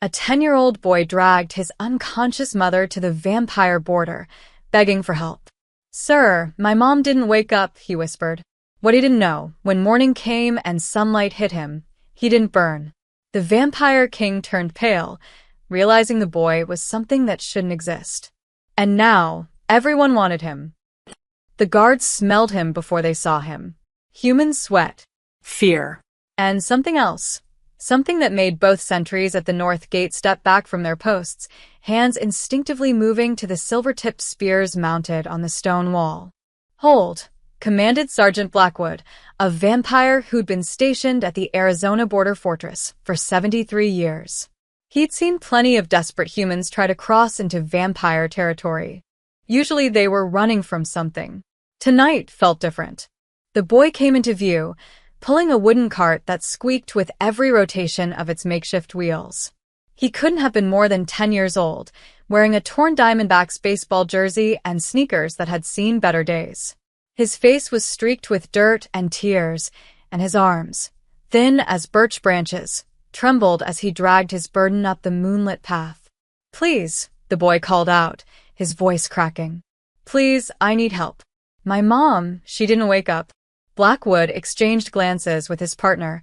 A 10-year-old boy dragged his unconscious mother to the vampire border, begging for help. "Sir, my mom didn't wake up," he whispered. What he didn't know, when morning came and sunlight hit him, he didn't burn. The vampire king turned pale, realizing the boy was something that shouldn't exist. And now, everyone wanted him. The guards smelled him before they saw him. Human sweat. Fear. And something else. Something that made both sentries at the north gate step back from their posts, hands instinctively moving to the silver-tipped spears mounted on the stone wall. "Hold," commanded Sergeant Blackwood, a vampire who'd been stationed at the Arizona border fortress for 73 years. He'd seen plenty of desperate humans try to cross into vampire territory. Usually they were running from something. Tonight felt different. The boy came into view, pulling a wooden cart that squeaked with every rotation of its makeshift wheels. He couldn't have been more than 10 years old, wearing a torn Diamondbacks baseball jersey and sneakers that had seen better days. His face was streaked with dirt and tears, and his arms, thin as birch branches, trembled as he dragged his burden up the moonlit path. "Please," the boy called out, his voice cracking. "Please, I need help. My mom, she didn't wake up." Blackwood exchanged glances with his partner,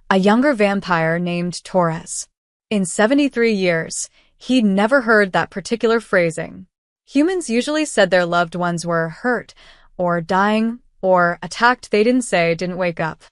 a younger vampire named Torres. In 73 years, he'd never heard that particular phrasing. Humans usually said their loved ones were hurt, or dying, or attacked. They didn't wake up.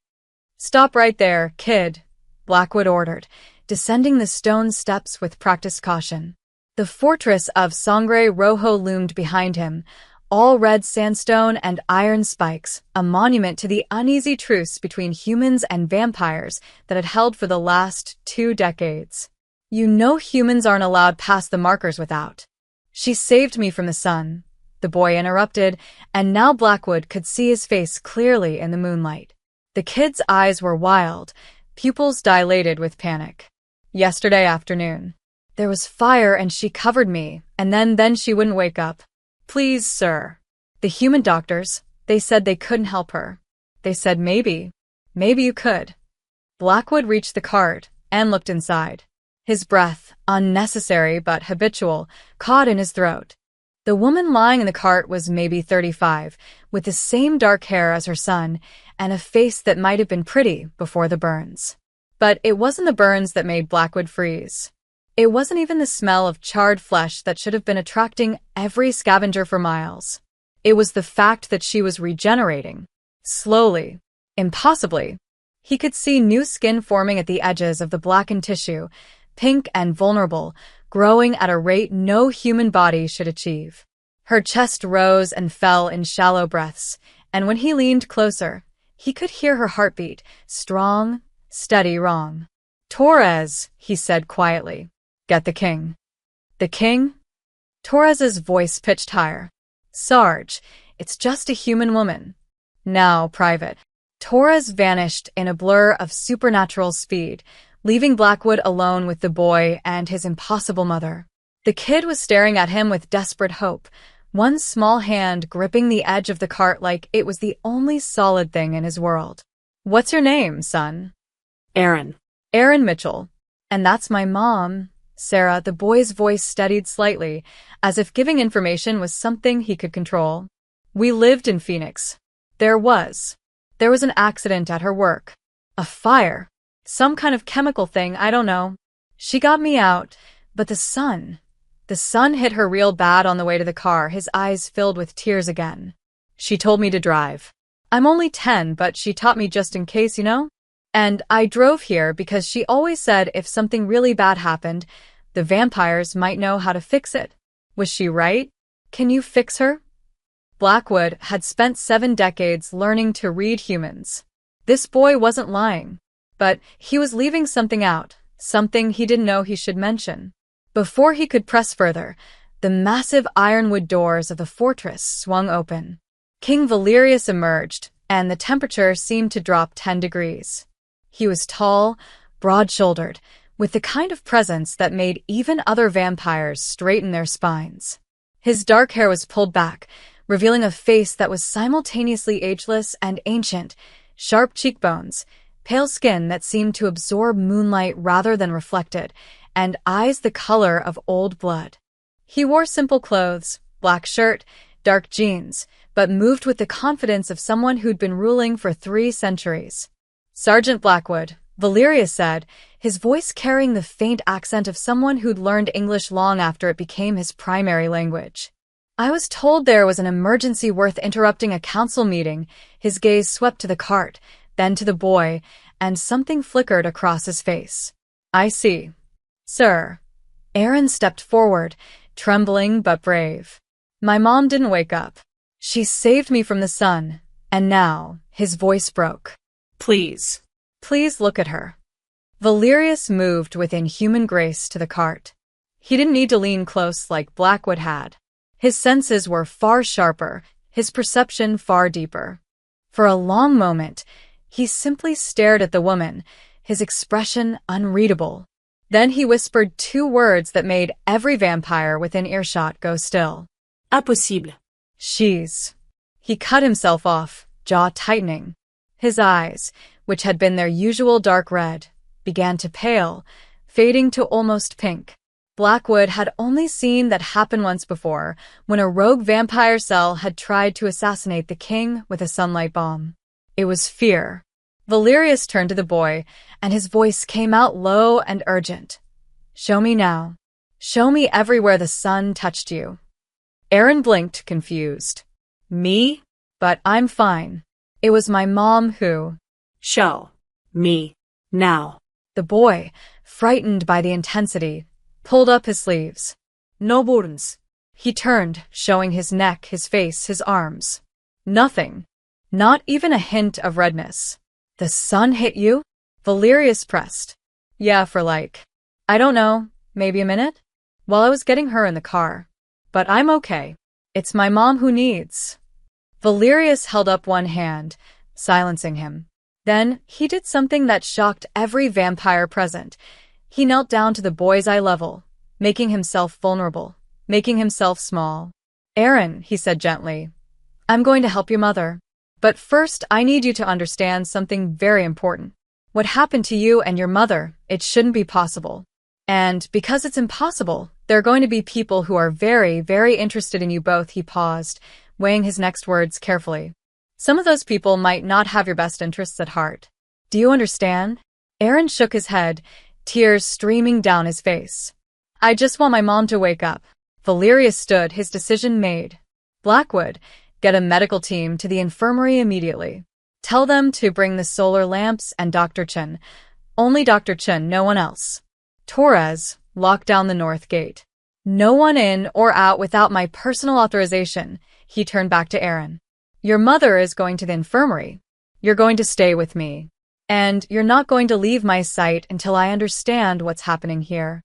"Stop right there, kid," Blackwood ordered, descending the stone steps with practiced caution. The fortress of Sangre Rojo loomed behind him, all red sandstone and iron spikes, a monument to the uneasy truce between humans and vampires that had held for the last 2 decades. "You know humans aren't allowed past the markers without." "She saved me from the sun," the boy interrupted, and now Blackwood could see his face clearly in the moonlight. The kid's eyes were wild, pupils dilated with panic. "Yesterday afternoon. There was fire and she covered me, and then she wouldn't wake up." "Please, sir." The human doctors, they said they couldn't help her. They said maybe you could. Blackwood reached the cart and looked inside. His breath, unnecessary but habitual, caught in his throat. The woman lying in the cart was maybe 35, with the same dark hair as her son, and a face that might have been pretty before the burns. But it wasn't the burns that made Blackwood freeze. It wasn't even the smell of charred flesh that should have been attracting every scavenger for miles. It was the fact that she was regenerating. Slowly. Impossibly. He could see new skin forming at the edges of the blackened tissue, pink and vulnerable, growing at a rate no human body should achieve. Her chest rose and fell in shallow breaths, and when he leaned closer, he could hear her heartbeat, strong, steady, wrong. "Torres," he said quietly. "Get the king." "The king?" Torres's voice pitched higher. "Sarge, it's just a human woman." "Now, Private." Torres vanished in a blur of supernatural speed, leaving Blackwood alone with the boy and his impossible mother. The kid was staring at him with desperate hope, one small hand gripping the edge of the cart like it was the only solid thing in his world. "What's your name, son?" Aaron. "Aaron Mitchell. And that's my mom, Sarah." The boy's voice steadied slightly, as if giving information was something he could control. "We lived in Phoenix. There was an accident at her work. A fire. Some kind of chemical thing, I don't know. She got me out, but the sun hit her real bad on the way to the car," his eyes filled with tears again. "She told me to drive. I'm only 10, but she taught me just in case, you know? And I drove here because she always said if something really bad happened, the vampires might know how to fix it. Was she right? Can you fix her?" Blackwood had spent 7 decades learning to read humans. This boy wasn't lying. But he was leaving something out, something he didn't know he should mention. Before he could press further, the massive ironwood doors of the fortress swung open. King Valerius emerged, and the temperature seemed to drop 10 degrees. He was tall, broad-shouldered, with the kind of presence that made even other vampires straighten their spines. His dark hair was pulled back, revealing a face that was simultaneously ageless and ancient, sharp cheekbones, pale skin that seemed to absorb moonlight rather than reflect it, and eyes the color of old blood. He wore simple clothes, black shirt, dark jeans, but moved with the confidence of someone who'd been ruling for 3 centuries. "Sergeant Blackwood," Valerius said, his voice carrying the faint accent of someone who'd learned English long after it became his primary language. "I was told there was an emergency worth interrupting a council meeting." His gaze swept to the cart, then to the boy, and something flickered across his face. "I see. Sir." Aaron stepped forward, trembling but brave. "My mom didn't wake up. She saved me from the sun, and now," his voice broke. Please "Please look at her." Valerius moved with inhuman grace to the cart. He didn't need to lean close like Blackwood had. His senses were far sharper, his perception far deeper. For a long moment, he simply stared at the woman, his expression unreadable. Then he whispered 2 words that made every vampire within earshot go still. Impossible. "She's..." He cut himself off, jaw tightening. His eyes, which had been their usual dark red, began to pale, fading to almost pink. Blackwood had only seen that happen once before, when a rogue vampire cell had tried to assassinate the king with a sunlight bomb. It was fear. Valerius turned to the boy, and his voice came out low and urgent. "Show me now. Show me everywhere the sun touched you." Aaron blinked, confused. "Me? But I'm fine. It was my mom who..." Show me now. The boy, frightened by the intensity, pulled up his sleeves. "No burns." He turned, showing his neck, his face, his arms. Nothing. Not even a hint of redness. "The sun hit you?" Valerius pressed. "Yeah, for I don't know, maybe a minute? While I was getting her in the car. But I'm okay. It's my mom who needs..." Valerius held up one hand, silencing him. Then he did something that shocked every vampire present. He knelt down to the boy's eye level, making himself vulnerable, making himself small. "Aaron," he said gently, "I'm going to help your mother. But first I need you to understand something very important. What happened to you and your mother, it shouldn't be possible. And because it's impossible, there are going to be people who are very, very interested in you both." He paused, weighing his next words carefully. "Some of those people might not have your best interests at heart. Do you understand?" Aaron shook his head, tears streaming down his face. "I just want my mom to wake up." Valerius stood, his decision made. "Blackwood, get a medical team to the infirmary immediately. Tell them to bring the solar lamps and Dr. Chen. Only Dr. Chen, no one else. Torres, lock down the north gate. No one in or out without my personal authorization." He turned back to Aaron. "Your mother is going to the infirmary. You're going to stay with me. And you're not going to leave my sight until I understand what's happening here.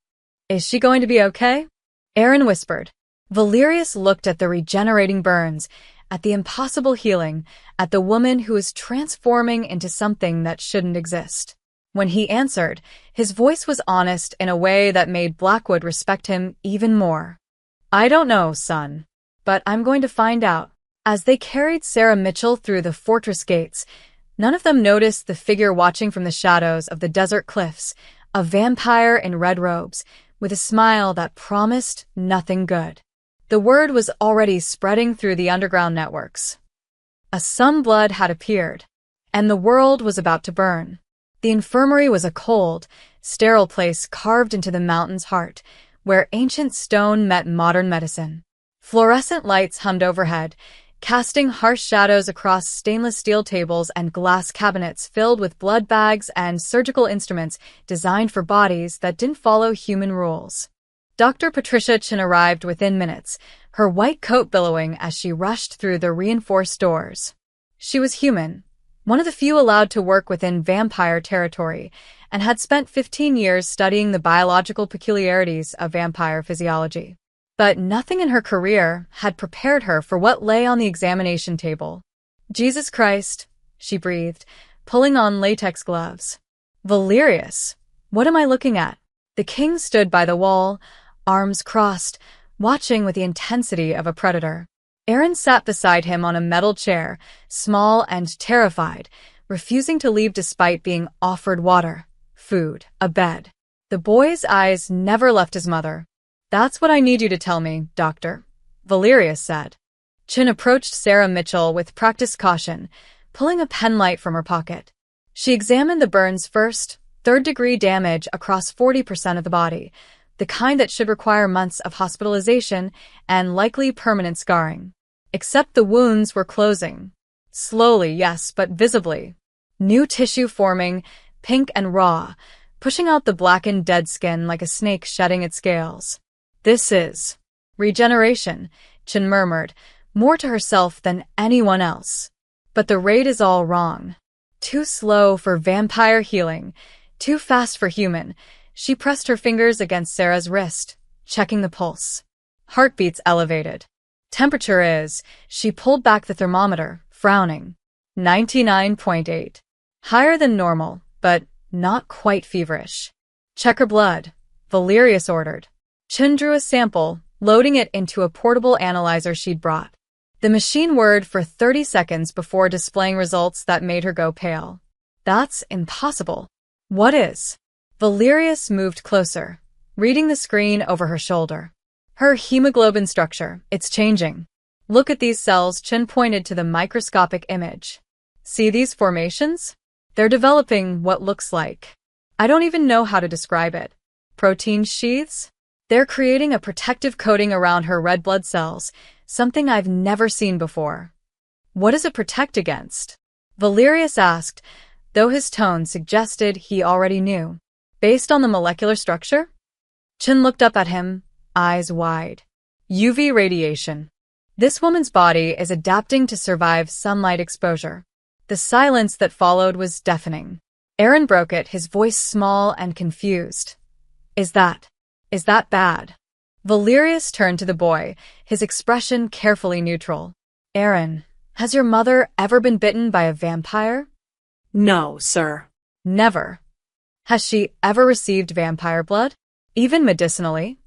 Is she going to be okay?" Aaron whispered. Valerius looked at the regenerating burns, at the impossible healing, at the woman who was transforming into something that shouldn't exist. When he answered, his voice was honest in a way that made Blackwood respect him even more. "I don't know, son. But I'm going to find out." As they carried Sarah Mitchell through the fortress gates, none of them noticed the figure watching from the shadows of the desert cliffs, a vampire in red robes, with a smile that promised nothing good. The word was already spreading through the underground networks. A sun blood had appeared, and the world was about to burn. The infirmary was a cold, sterile place carved into the mountain's heart, where ancient stone met modern medicine. Fluorescent lights hummed overhead, casting harsh shadows across stainless steel tables and glass cabinets filled with blood bags and surgical instruments designed for bodies that didn't follow human rules. Dr. Patricia Chen arrived within minutes, her white coat billowing as she rushed through the reinforced doors. She was human, one of the few allowed to work within vampire territory, and had spent 15 years studying the biological peculiarities of vampire physiology. But nothing in her career had prepared her for what lay on the examination table. "Jesus Christ," she breathed, pulling on latex gloves. "Valerius, what am I looking at?" The king stood by the wall, arms crossed, watching with the intensity of a predator. Aaron sat beside him on a metal chair, small and terrified, refusing to leave despite being offered water, food, a bed. The boy's eyes never left his mother. "That's what I need you to tell me, doctor," Valerius said. Chin approached Sarah Mitchell with practiced caution, pulling a penlight from her pocket. She examined the burns first, third-degree damage across 40% of the body, the kind that should require months of hospitalization and likely permanent scarring. Except the wounds were closing. Slowly, yes, but visibly. New tissue forming, pink and raw, pushing out the blackened dead skin like a snake shedding its scales. "This is regeneration," Chin murmured, more to herself than anyone else. "But the rate is all wrong. Too slow for vampire healing, too fast for human." She pressed her fingers against Sarah's wrist, checking the pulse. Heartbeats elevated. "Temperature is," she pulled back the thermometer, frowning. 99.8. Higher than normal, but not quite feverish. "Check her blood," Valerius ordered. Chin drew a sample, loading it into a portable analyzer she'd brought. The machine whirred for 30 seconds before displaying results that made her go pale. "That's impossible." "What is?" Valerius moved closer, reading the screen over her shoulder. "Her hemoglobin structure, it's changing. Look at these cells." Chin pointed to the microscopic image. "See these formations? They're developing what looks like, I don't even know how to describe it, protein sheaths? They're creating a protective coating around her red blood cells, something I've never seen before." "What does it protect against?" Valerius asked, though his tone suggested he already knew. "Based on the molecular structure?" Chin looked up at him, eyes wide. "UV radiation. This woman's body is adapting to survive sunlight exposure." The silence that followed was deafening. Aaron broke it, his voice small and confused. Is that bad?" Valerius turned to the boy, his expression carefully neutral. "Aaron, has your mother ever been bitten by a vampire?" No, sir. "Never. Has she ever received vampire blood? Even medicinally?"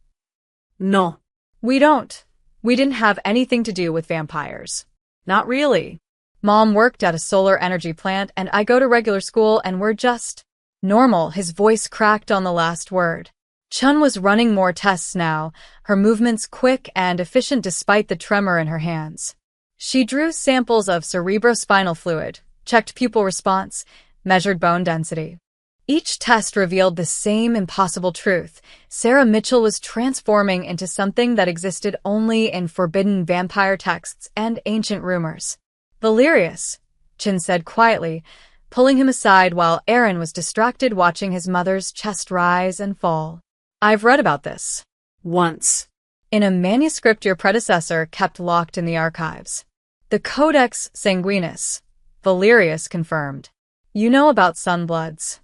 No. We didn't have anything to do with vampires." "Not really. Mom worked at a solar energy plant and I go to regular school and we're just normal." His voice cracked on the last word. Chun was running more tests now, her movements quick and efficient despite the tremor in her hands. She drew samples of cerebrospinal fluid, checked pupil response, measured bone density. Each test revealed the same impossible truth. Sarah Mitchell was transforming into something that existed only in forbidden vampire texts and ancient rumors. "Valerius," Chin said quietly, pulling him aside while Aaron was distracted watching his mother's chest rise and fall. "I've read about this. Once. In a manuscript your predecessor kept locked in the archives. The Codex Sanguinis," Valerius confirmed. "You know about sunbloods."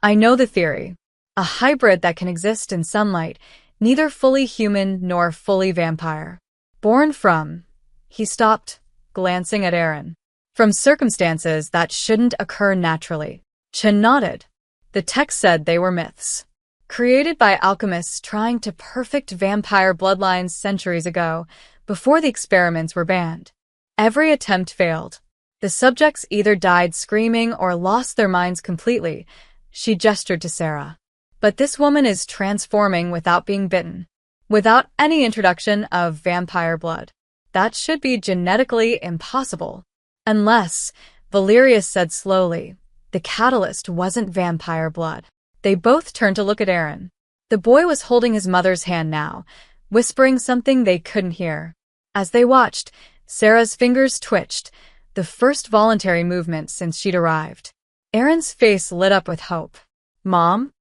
"I know the theory. A hybrid that can exist in sunlight, neither fully human nor fully vampire. Born from..." He stopped, glancing at Aaron. "From circumstances that shouldn't occur naturally." Chin nodded. The text said they were myths. Created by alchemists trying to perfect vampire bloodlines centuries ago, before the experiments were banned. Every attempt failed. The subjects either died screaming or lost their minds completely. She gestured to Sarah. "But this woman is transforming without being bitten. Without any introduction of vampire blood. That should be genetically impossible. Unless," Valerius said slowly, "the catalyst wasn't vampire blood." They both turned to look at Aaron. The boy was holding his mother's hand now, whispering something they couldn't hear. As they watched, Sarah's fingers twitched, the first voluntary movement since she'd arrived. Aaron's face lit up with hope. Mom,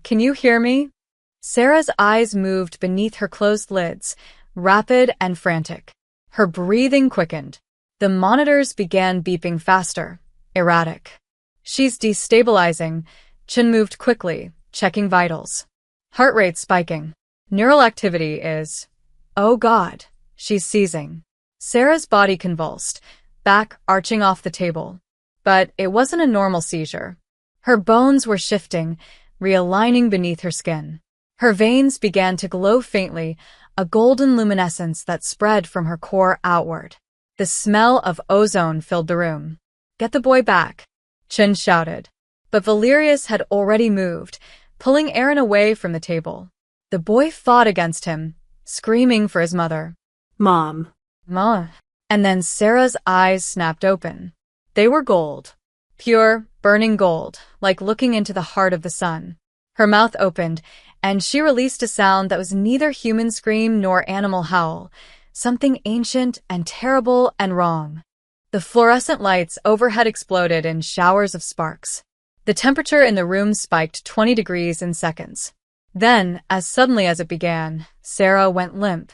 can you hear me?" Sarah's eyes moved beneath her closed lids, rapid and frantic. Her breathing quickened. The monitors began beeping faster, erratic. "She's destabilizing." Chin moved quickly, checking vitals. Heart rate spiking. Neural activity is... Oh God, she's seizing. Sarah's body convulsed, back arching off the table. But it wasn't a normal seizure. Her bones were shifting, realigning beneath her skin. Her veins began to glow faintly, a golden luminescence that spread from her core outward. The smell of ozone filled the room. "Get the boy back," Chin shouted. But Valerius had already moved, pulling Aaron away from the table. The boy fought against him, screaming for his mother. Mom. Ma. And then Sarah's eyes snapped open. They were gold. Pure, burning gold, like looking into the heart of the sun. Her mouth opened, and she released a sound that was neither human scream nor animal howl, something ancient and terrible and wrong. The fluorescent lights overhead exploded in showers of sparks. The temperature in the room spiked 20 degrees in seconds. Then, as suddenly as it began, Sarah went limp.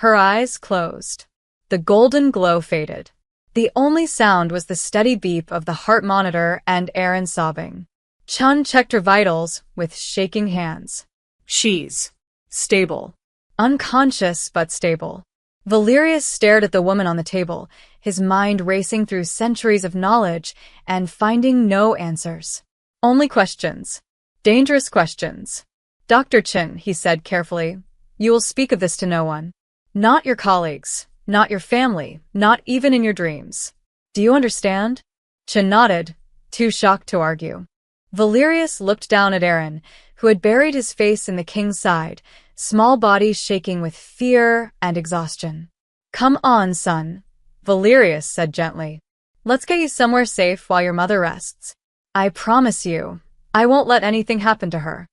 Her eyes closed. The golden glow faded. The only sound was the steady beep of the heart monitor and Aaron sobbing. Chun checked her vitals with shaking hands. She's stable. Unconscious but stable. Valerius stared at the woman on the table, his mind racing through centuries of knowledge and finding no answers. Only questions. Dangerous questions. Dr. Chin, he said carefully, you will speak of this to no one. Not your colleagues, not your family, not even in your dreams. Do you understand? Chin nodded, too shocked to argue. Valerius looked down at Aaron, who had buried his face in the king's side, small body shaking with fear and exhaustion. Come on, son, Valerius said gently. Let's get you somewhere safe while your mother rests. I promise you, I won't let anything happen to her.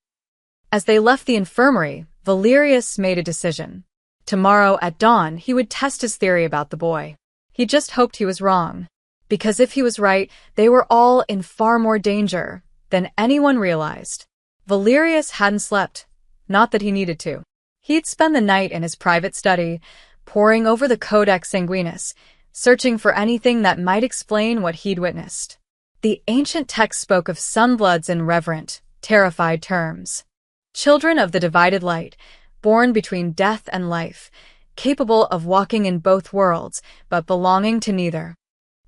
As they left the infirmary, Valerius made a decision. Tomorrow at dawn, he would test his theory about the boy. He just hoped he was wrong. Because if he was right, they were all in far more danger than anyone realized. Valerius hadn't slept. Not that he needed to. He'd spend the night in his private study, poring over the Codex Sanguinis, searching for anything that might explain what he'd witnessed. The ancient text spoke of sunbloods in reverent, terrified terms. Children of the divided light, born between death and life, capable of walking in both worlds, but belonging to neither.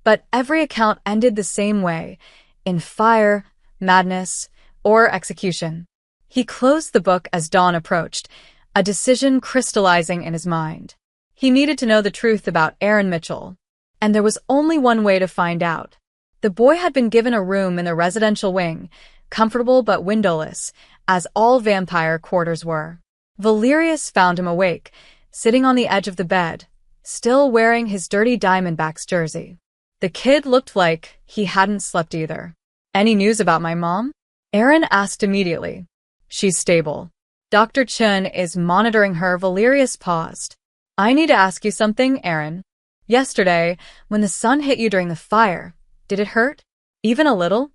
But every account ended the same way, in fire, madness, or execution. He closed the book as dawn approached, a decision crystallizing in his mind. He needed to know the truth about Aaron Mitchell. And there was only one way to find out. The boy had been given a room in the residential wing, comfortable but windowless, as all vampire quarters were. Valerius found him awake, sitting on the edge of the bed, still wearing his dirty Diamondbacks jersey. The kid looked like he hadn't slept either. Any news about my mom? Aaron asked immediately. She's stable. Dr. Chun is monitoring her. Valerius paused. I need to ask you something, Aaron. Yesterday, when the sun hit you during the fire, did it hurt? Even a little?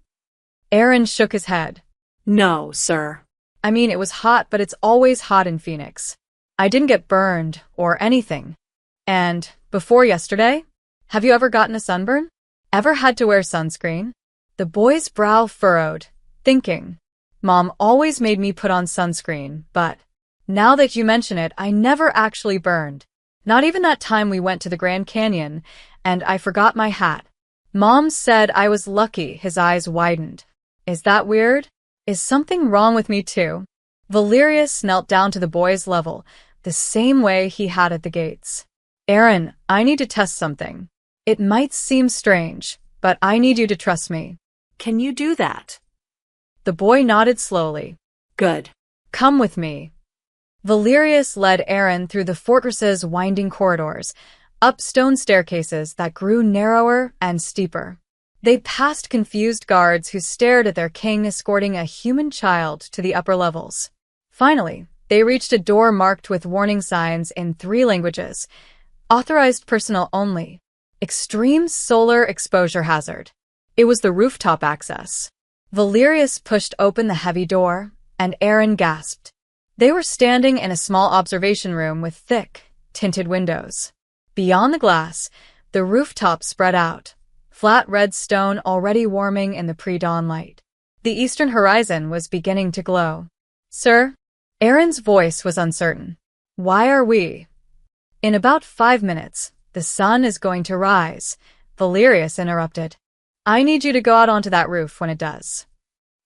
Aaron shook his head. No, sir. I mean, it was hot, but it's always hot in Phoenix. I didn't get burned or anything. And before yesterday, have you ever gotten a sunburn? Ever had to wear sunscreen? The boy's brow furrowed, thinking, Mom always made me put on sunscreen, but now that you mention it, I never actually burned. Not even that time we went to the Grand Canyon, and I forgot my hat. Mom said I was lucky. His eyes widened. Is that weird? Is something wrong with me too? Valerius knelt down to the boy's level, the same way he had at the gates. Aaron, I need to test something. It might seem strange, but I need you to trust me. Can you do that? The boy nodded slowly. Good. Come with me. Valerius led Aaron through the fortress's winding corridors, up stone staircases that grew narrower and steeper. They passed confused guards who stared at their king escorting a human child to the upper levels. Finally, they reached a door marked with warning signs in 3 languages. Authorized personnel only. Extreme solar exposure hazard. It was the rooftop access. Valerius pushed open the heavy door, and Aaron gasped. They were standing in a small observation room with thick, tinted windows. Beyond the glass, the rooftop spread out, flat red stone already warming in the pre-dawn light. The eastern horizon was beginning to glow. Sir? Aaron's voice was uncertain. Why are we? In about 5 minutes, the sun is going to rise, Valerius interrupted. I need you to go out onto that roof when it does.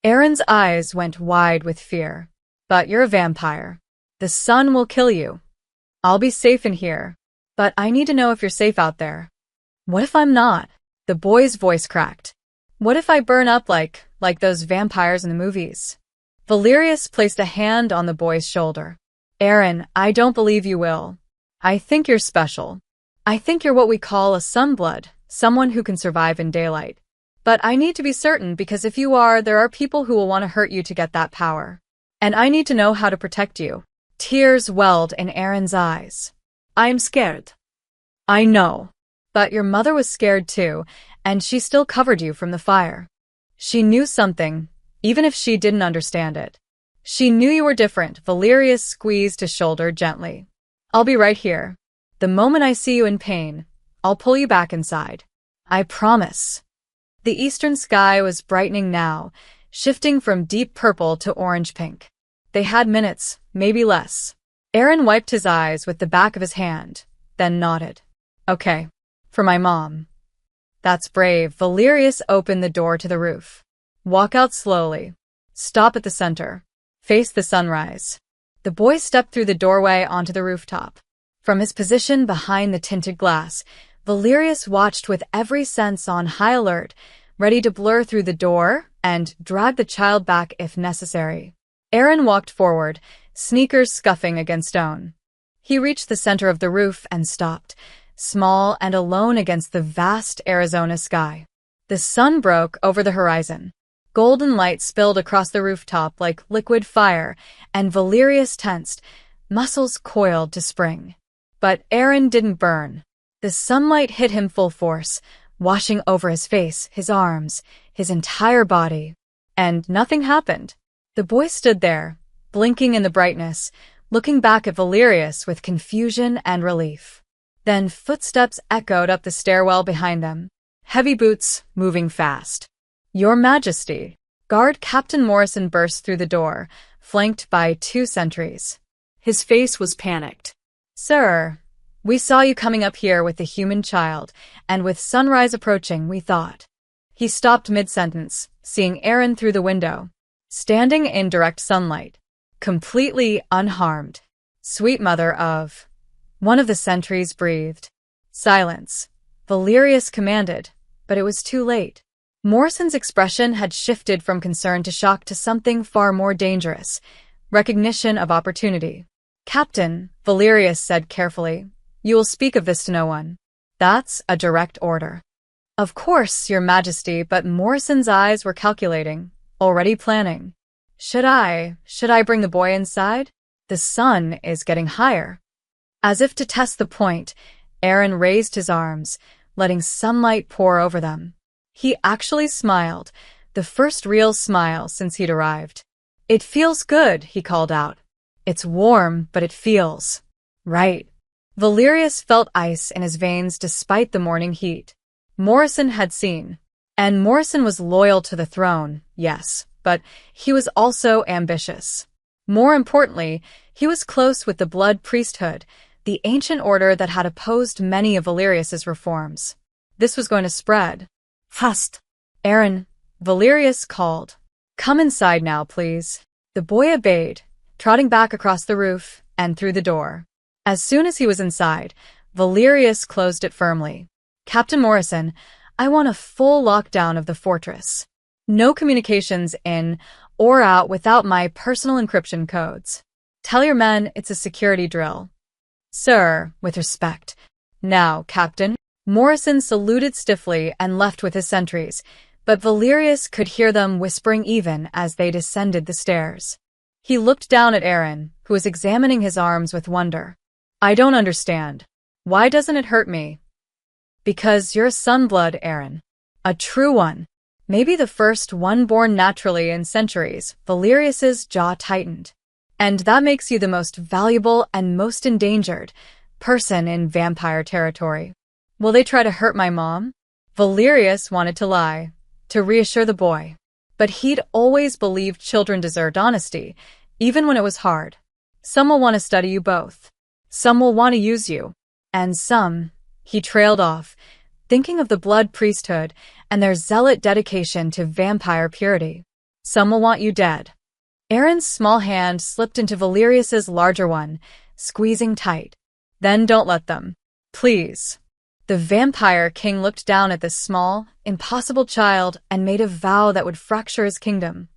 Aaron's eyes went wide with fear. But you're a vampire. The sun will kill you. I'll be safe in here, but I need to know if you're safe out there. What if I'm not? The boy's voice cracked. What if I burn up like those vampires in the movies? Valerius placed a hand on the boy's shoulder. Aaron, I don't believe you will. I think you're special. I think you're what we call a sunblood, someone who can survive in daylight. But I need to be certain because if you are, there are people who will want to hurt you to get that power. And I need to know how to protect you. Tears welled in Aaron's eyes. I'm scared. I know. But your mother was scared too, and she still covered you from the fire. She knew something, even if she didn't understand it. She knew you were different. Valerius squeezed his shoulder gently. I'll be right here. The moment I see you in pain, I'll pull you back inside. I promise. The eastern sky was brightening now, shifting from deep purple to orange-pink. They had minutes, maybe less. Aaron wiped his eyes with the back of his hand, then nodded. Okay, for my mom. That's brave. Valerius opened the door to the roof. Walk out slowly. Stop at the center. Face the sunrise. The boy stepped through the doorway onto the rooftop. From his position behind the tinted glass, Valerius watched with every sense on high alert, ready to blur through the door and drag the child back if necessary. Aaron walked forward, sneakers scuffing against stone. He reached the center of the roof and stopped, small and alone against the vast Arizona sky. The sun broke over the horizon. Golden light spilled across the rooftop like liquid fire, and Valerius tensed, muscles coiled to spring. But Aaron didn't burn. The sunlight hit him full force, washing over his face, his arms, his entire body. And nothing happened. The boy stood there, blinking in the brightness, looking back at Valerius with confusion and relief. Then footsteps echoed up the stairwell behind them. Heavy boots, moving fast. Your Majesty. Guard Captain Morrison burst through the door, flanked by 2 sentries. His face was panicked. Sir, we saw you coming up here with the human child, and with sunrise approaching, we thought. He stopped mid-sentence, seeing Aaron through the window, standing in direct sunlight, completely unharmed. Sweet mother of... One of the sentries breathed. Silence. Valerius commanded, but it was too late. Morrison's expression had shifted from concern to shock to something far more dangerous, recognition of opportunity. Captain, Valerius said carefully, you will speak of this to no one. That's a direct order. Of course, Your Majesty, but Morrison's eyes were calculating, already planning. Should I bring the boy inside? The sun is getting higher. As if to test the point, Aaron raised his arms, letting sunlight pour over them. He actually smiled, the first real smile since he'd arrived. It feels good, he called out. It's warm, but it feels right. Valerius felt ice in his veins despite the morning heat. Morrison had seen. And Morrison was loyal to the throne, yes, but he was also ambitious. More importantly, he was close with the blood priesthood, the ancient order that had opposed many of Valerius's reforms. This was going to spread. Fast. Aaron, Valerius called. Come inside now, please. The boy obeyed, trotting back across the roof and through the door. As soon as he was inside, Valerius closed it firmly. Captain Morrison, I want a full lockdown of the fortress. No communications in or out without my personal encryption codes. Tell your men it's a security drill. Sir, with respect. Now, Captain. Morrison saluted stiffly and left with his sentries, but Valerius could hear them whispering even as they descended the stairs. He looked down at Aaron, who was examining his arms with wonder. I don't understand. Why doesn't it hurt me? Because you're a sunblood, Aaron. A true one. Maybe the first one born naturally in centuries. Valerius's jaw tightened. And that makes you the most valuable and most endangered person in vampire territory. Will they try to hurt my mom? Valerius wanted to lie, to reassure the boy. But he'd always believed children deserved honesty, even when it was hard. Some will want to study you both. Some will want to use you. And some, he trailed off, thinking of the blood priesthood and their zealot dedication to vampire purity. Some will want you dead. Aaron's small hand slipped into Valerius's larger one, squeezing tight. Then don't let them. Please. The vampire king looked down at this small, impossible child and made a vow that would fracture his kingdom.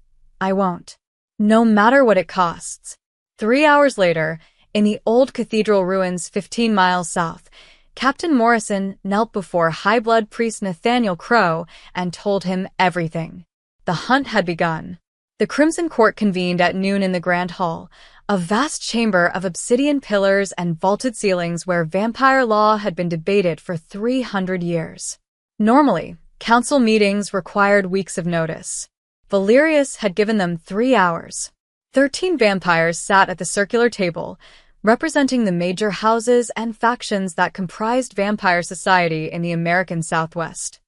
I won't. no matter what it costs. 3 hours later, in the old cathedral ruins 15 miles south, Captain Morrison knelt before High Blood Priest Nathaniel Crow and told him everything. The hunt had begun. The Crimson Court convened at noon in the Grand Hall, a vast chamber of obsidian pillars and vaulted ceilings where vampire law had been debated for 300 years. Normally, council meetings required weeks of notice. Valerius had given them 3 hours. 13 vampires sat at the circular table, representing the major houses and factions that comprised vampire society in the American Southwest.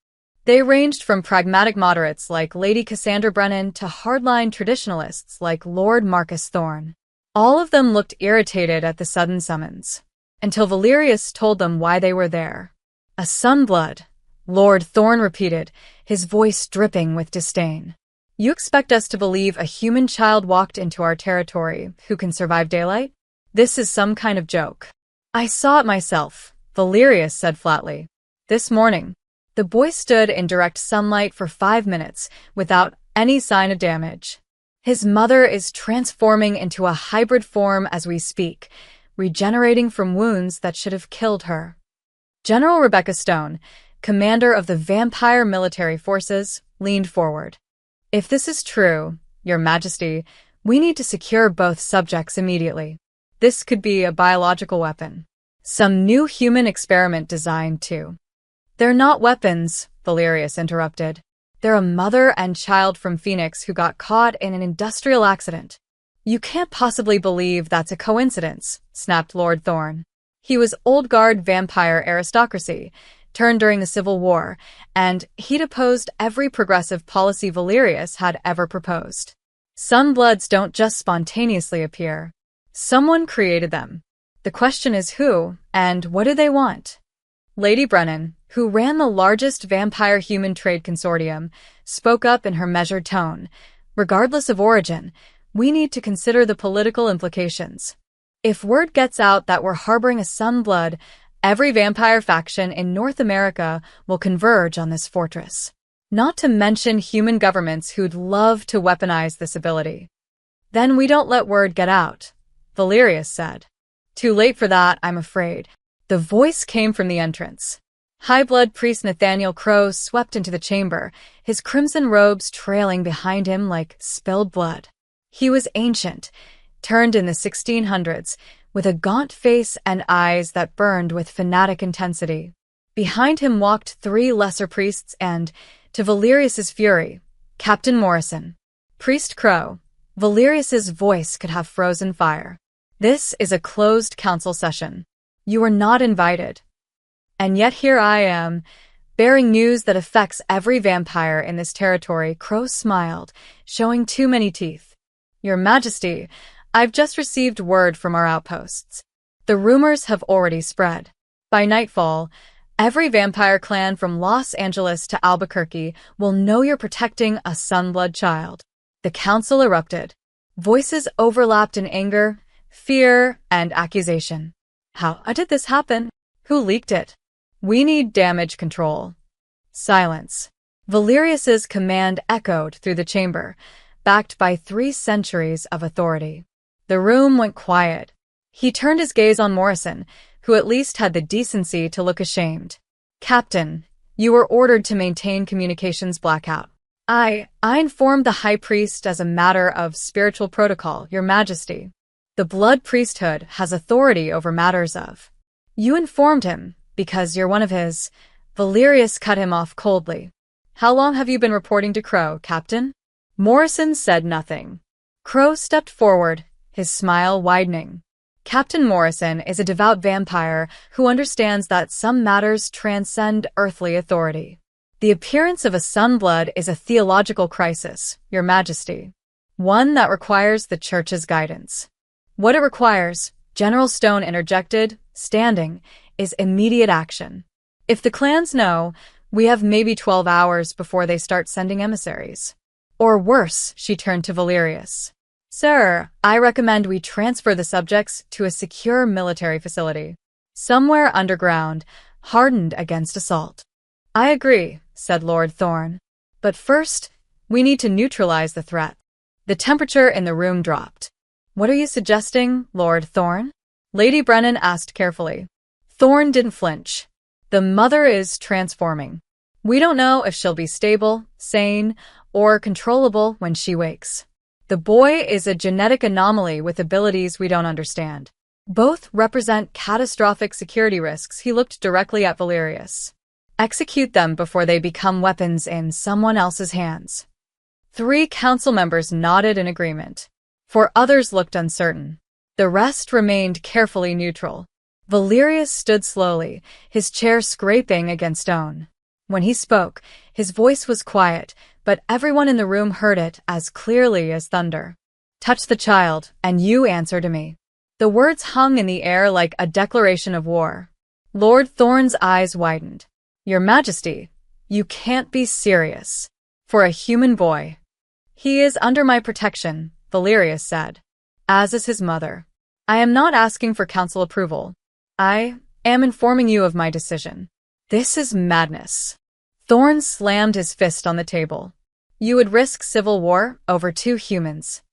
They ranged from pragmatic moderates like Lady Cassandra Brennan to hardline traditionalists like Lord Marcus Thorne. All of them looked irritated at the sudden summons, until Valerius told them why they were there. A sunblood, Lord Thorne repeated, his voice dripping with disdain. You expect us to believe a human child walked into our territory who can survive daylight? This is some kind of joke. I saw it myself, Valerius said flatly. This morning, the boy stood in direct sunlight for 5 minutes without any sign of damage. His mother is transforming into a hybrid form as we speak, regenerating from wounds that should have killed her. General Rebecca Stone, commander of the vampire military forces, leaned forward. If this is true, Your Majesty, we need to secure both subjects immediately. This could be a biological weapon. Some new human experiment designed to. They're not weapons, Valerius interrupted. They're a mother and child from Phoenix who got caught in an industrial accident. You can't possibly believe that's a coincidence, snapped Lord Thorne. He was old guard vampire aristocracy, turned during the Civil War, and he'd opposed every progressive policy Valerius had ever proposed. Sunbloods don't just spontaneously appear. Someone created them. The question is who, and what do they want? Lady Brennan, who ran the largest vampire human trade consortium, spoke up in her measured tone. Regardless of origin, we need to consider the political implications. If word gets out that we're harboring a sunblood, every vampire faction in North America will converge on this fortress. Not to mention human governments who'd love to weaponize this ability. Then we don't let word get out, Valerius said. Too late for that, I'm afraid. The voice came from the entrance. High Blood Priest Nathaniel Crow swept into the chamber, his crimson robes trailing behind him like spilled blood. He was ancient, turned in the 1600s, with a gaunt face and eyes that burned with fanatic intensity. Behind him walked 3 lesser priests and, to Valerius's fury, Captain Morrison. Priest Crow. Valerius's voice could have frozen fire. This is a closed council session. You are not invited. And yet here I am, bearing news that affects every vampire in this territory. Crow smiled, showing too many teeth. Your Majesty, I've just received word from our outposts. The rumors have already spread. By nightfall, every vampire clan from Los Angeles to Albuquerque will know you're protecting a sunblood child. The council erupted. Voices overlapped in anger, fear, and accusation. How did this happen? Who leaked it? We need damage control. Silence. Valerius's command echoed through the chamber, backed by 3 centuries of authority. The room went quiet. He turned his gaze on Morrison, who at least had the decency to look ashamed. Captain, you were ordered to maintain communications blackout. I informed the High Priest as a matter of spiritual protocol, Your Majesty. The Blood Priesthood has authority over matters of. You informed him, because you're one of his. Valerius cut him off coldly. How long have you been reporting to Crow, Captain? Morrison said nothing. Crow stepped forward, his smile widening. Captain Morrison is a devout vampire who understands that some matters transcend earthly authority. The appearance of a sunblood is a theological crisis, Your Majesty. One that requires the Church's guidance. What it requires, General Stone interjected, standing, is immediate action. If the clans know, we have maybe 12 hours before they start sending emissaries. Or worse, she turned to Valerius. Sir, I recommend we transfer the subjects to a secure military facility. Somewhere underground, hardened against assault. I agree, said Lord Thorne. But first, we need to neutralize the threat. The temperature in the room dropped. "What are you suggesting, Lord Thorn?" Lady Brennan asked carefully. Thorn didn't flinch. "The mother is transforming. We don't know if she'll be stable, sane, or controllable when she wakes. The boy is a genetic anomaly with abilities we don't understand. Both represent catastrophic security risks." He looked directly at Valerius. "Execute them before they become weapons in someone else's hands." 3 council members nodded in agreement. 4 others looked uncertain. The rest remained carefully neutral. Valerius stood slowly, his chair scraping against stone. When he spoke, his voice was quiet, but everyone in the room heard it as clearly as thunder. "Touch the child, and you answer to me." The words hung in the air like a declaration of war. Lord Thorn's eyes widened. "Your Majesty, you can't be serious. For a human boy." "He is under my protection," Valerius said. "As is his mother. I am not asking for council approval. I am informing you of my decision." "This is madness." Thorn slammed his fist on the table. "You would risk civil war over 2 humans.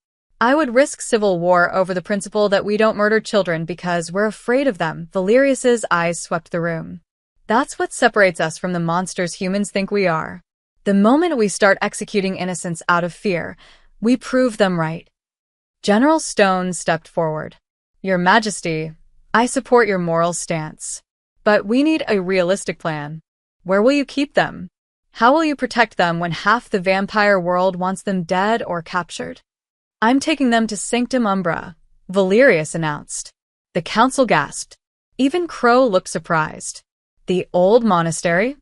I would risk civil war over the principle that we don't murder children because we're afraid of them." Valerius's eyes swept the room. "That's what separates us from the monsters humans think we are. The moment we start executing innocents out of fear, we prove them right." General Stone stepped forward. "Your Majesty, I support your moral stance. But we need a realistic plan. Where will you keep them? How will you protect them when half the vampire world wants them dead or captured?" "I'm taking them to Sanctum Umbra," Valerius announced. The council gasped. Even Crow looked surprised. "The old monastery?"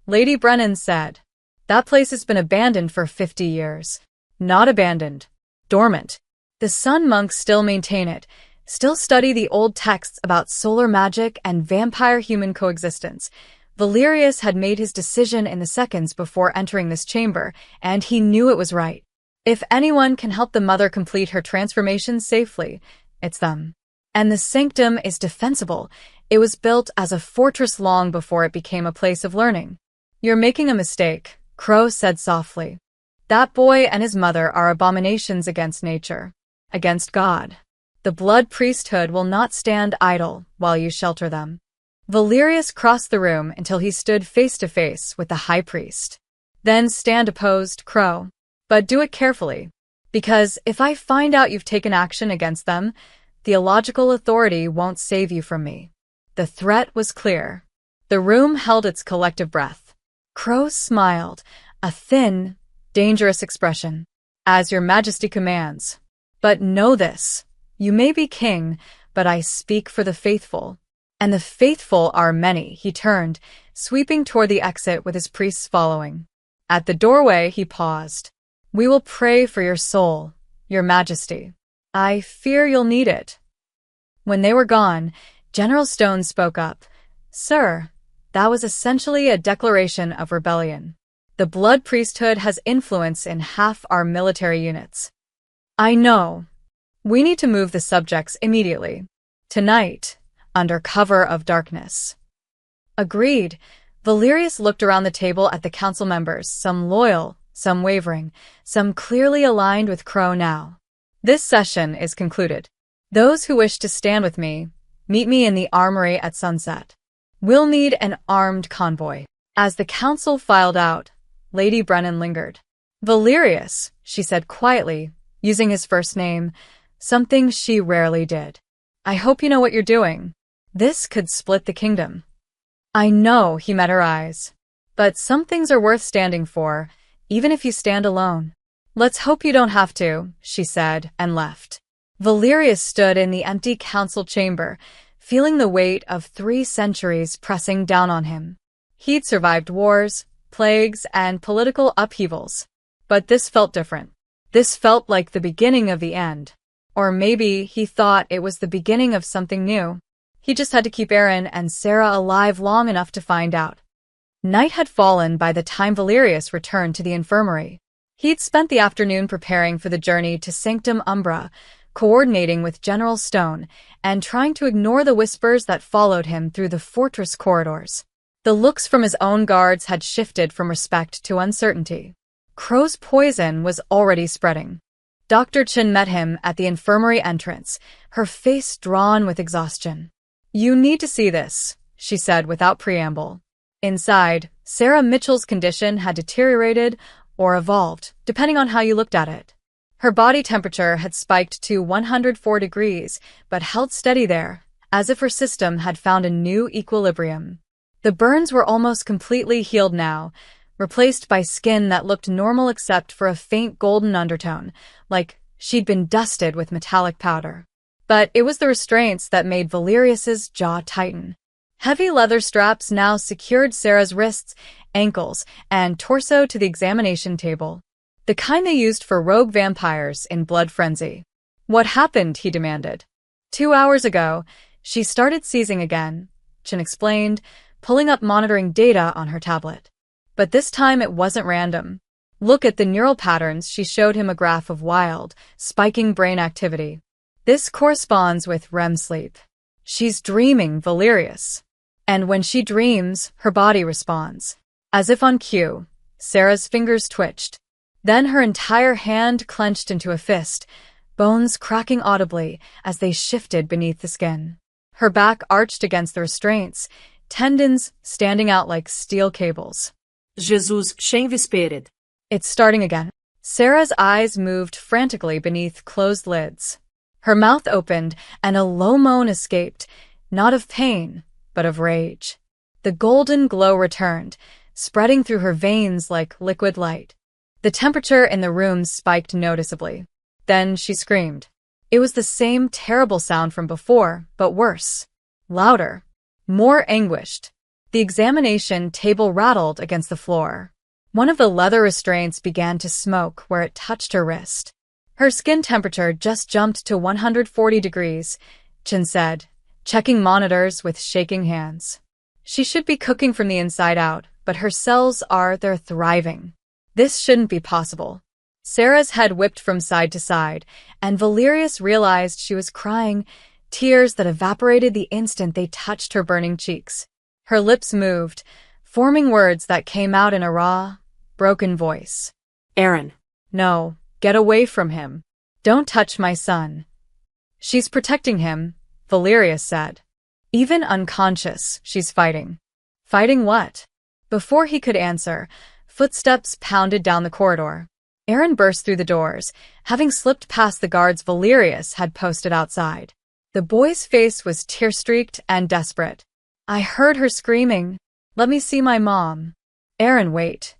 Lady Brennan said. "That place has been abandoned for 50 years. Not abandoned. Dormant. The Sun monks still maintain it, still study the old texts about solar magic and vampire-human coexistence." Valerius had made his decision in the seconds before entering this chamber, and he knew it was right. If anyone can help the mother complete her transformation safely, it's them. And the sanctum is defensible. It was built as a fortress long before it became a place of learning. "You're making a mistake," Crow said softly. "That boy and his mother are abominations against nature, against God. The blood priesthood will not stand idle while you shelter them." Valerius crossed the room until he stood face to face with the high priest. "Then stand opposed, Crow. But do it carefully, because if I find out you've taken action against them, theological authority won't save you from me." The threat was clear. The room held its collective breath. Crow smiled, a thin, dangerous expression. "As your Majesty commands. But know this, you may be king, but I speak for the faithful. And the faithful are many." He turned, sweeping toward the exit with his priests following. At the doorway, he paused. "We will pray for your soul, your Majesty. I fear you'll need it." When they were gone, General Stone spoke up. "Sir, that was essentially a declaration of rebellion. The blood priesthood has influence in half our military units." "I know. We need to move the subjects immediately. Tonight, under cover of darkness." "Agreed." Valerius looked around the table at the council members, some loyal, some wavering, some clearly aligned with Crow now. "This session is concluded. Those who wish to stand with me, meet me in the armory at sunset. We'll need an armed convoy." As the council filed out, Lady Brennan lingered. "Valerius," she said quietly, using his first name, something she rarely did. "I hope you know what you're doing. This could split the kingdom." "I know," he met her eyes. "But some things are worth standing for, even if you stand alone." "Let's hope you don't have to," she said, and left. Valerius stood in the empty council chamber, feeling the weight of 3 centuries pressing down on him. He'd survived wars, plagues, and political upheavals. But this felt different. This felt like the beginning of the end. Or maybe he thought it was the beginning of something new. He just had to keep Aaron and Sarah alive long enough to find out. Night had fallen by the time Valerius returned to the infirmary. He'd spent the afternoon preparing for the journey to Sanctum Umbra, coordinating with General Stone, and trying to ignore the whispers that followed him through the fortress corridors. The looks from his own guards had shifted from respect to uncertainty. Crow's poison was already spreading. Dr. Chen met him at the infirmary entrance, her face drawn with exhaustion. "You need to see this," she said without preamble. Inside, Sarah Mitchell's condition had deteriorated or evolved, depending on how you looked at it. Her body temperature had spiked to 104 degrees, but held steady there, as if her system had found a new equilibrium. The burns were almost completely healed now, replaced by skin that looked normal except for a faint golden undertone, like she'd been dusted with metallic powder. But it was the restraints that made Valerius's jaw tighten. Heavy leather straps now secured Sarah's wrists, ankles, and torso to the examination table, the kind they used for rogue vampires in Blood Frenzy. "What happened?" he demanded. 2 hours ago, she started seizing again, Chen explained, pulling up monitoring data on her tablet. But this time it wasn't random. Look at the neural patterns. She showed him a graph of wild, spiking brain activity. "This corresponds with REM sleep. She's dreaming, Valerius. And when she dreams, her body responds." As if on cue, Sarah's fingers twitched. Then her entire hand clenched into a fist, bones cracking audibly as they shifted beneath the skin. Her back arched against the restraints, tendons standing out like steel cables. Jesus, Shen Visperet. It's starting again. Sarah's eyes moved frantically beneath closed lids. Her mouth opened and a low moan escaped, not of pain, but of rage. The golden glow returned, spreading through her veins like liquid light. The temperature in the room spiked noticeably. Then she screamed. It was the same terrible sound from before, but worse. Louder. More anguished. The examination table rattled against the floor. One of the leather restraints began to smoke where it touched her wrist. Her skin temperature just jumped to 140 degrees, Chen said, checking monitors with shaking hands. She should be cooking from the inside out, but her cells they're thriving. This shouldn't be possible. Sarah's head whipped from side to side, and Valerius realized she was crying, tears that evaporated the instant they touched her burning cheeks. Her lips moved, forming words that came out in a raw, broken voice. Aaron. No, get away from him. Don't touch my son. She's protecting him, Valerius said. Even unconscious, she's fighting. Fighting what? Before he could answer, footsteps pounded down the corridor. Aaron burst through the doors, having slipped past the guards Valerius had posted outside. The boy's face was tear-streaked and desperate. I heard her screaming, "Let me see my mom." Aaron, wait.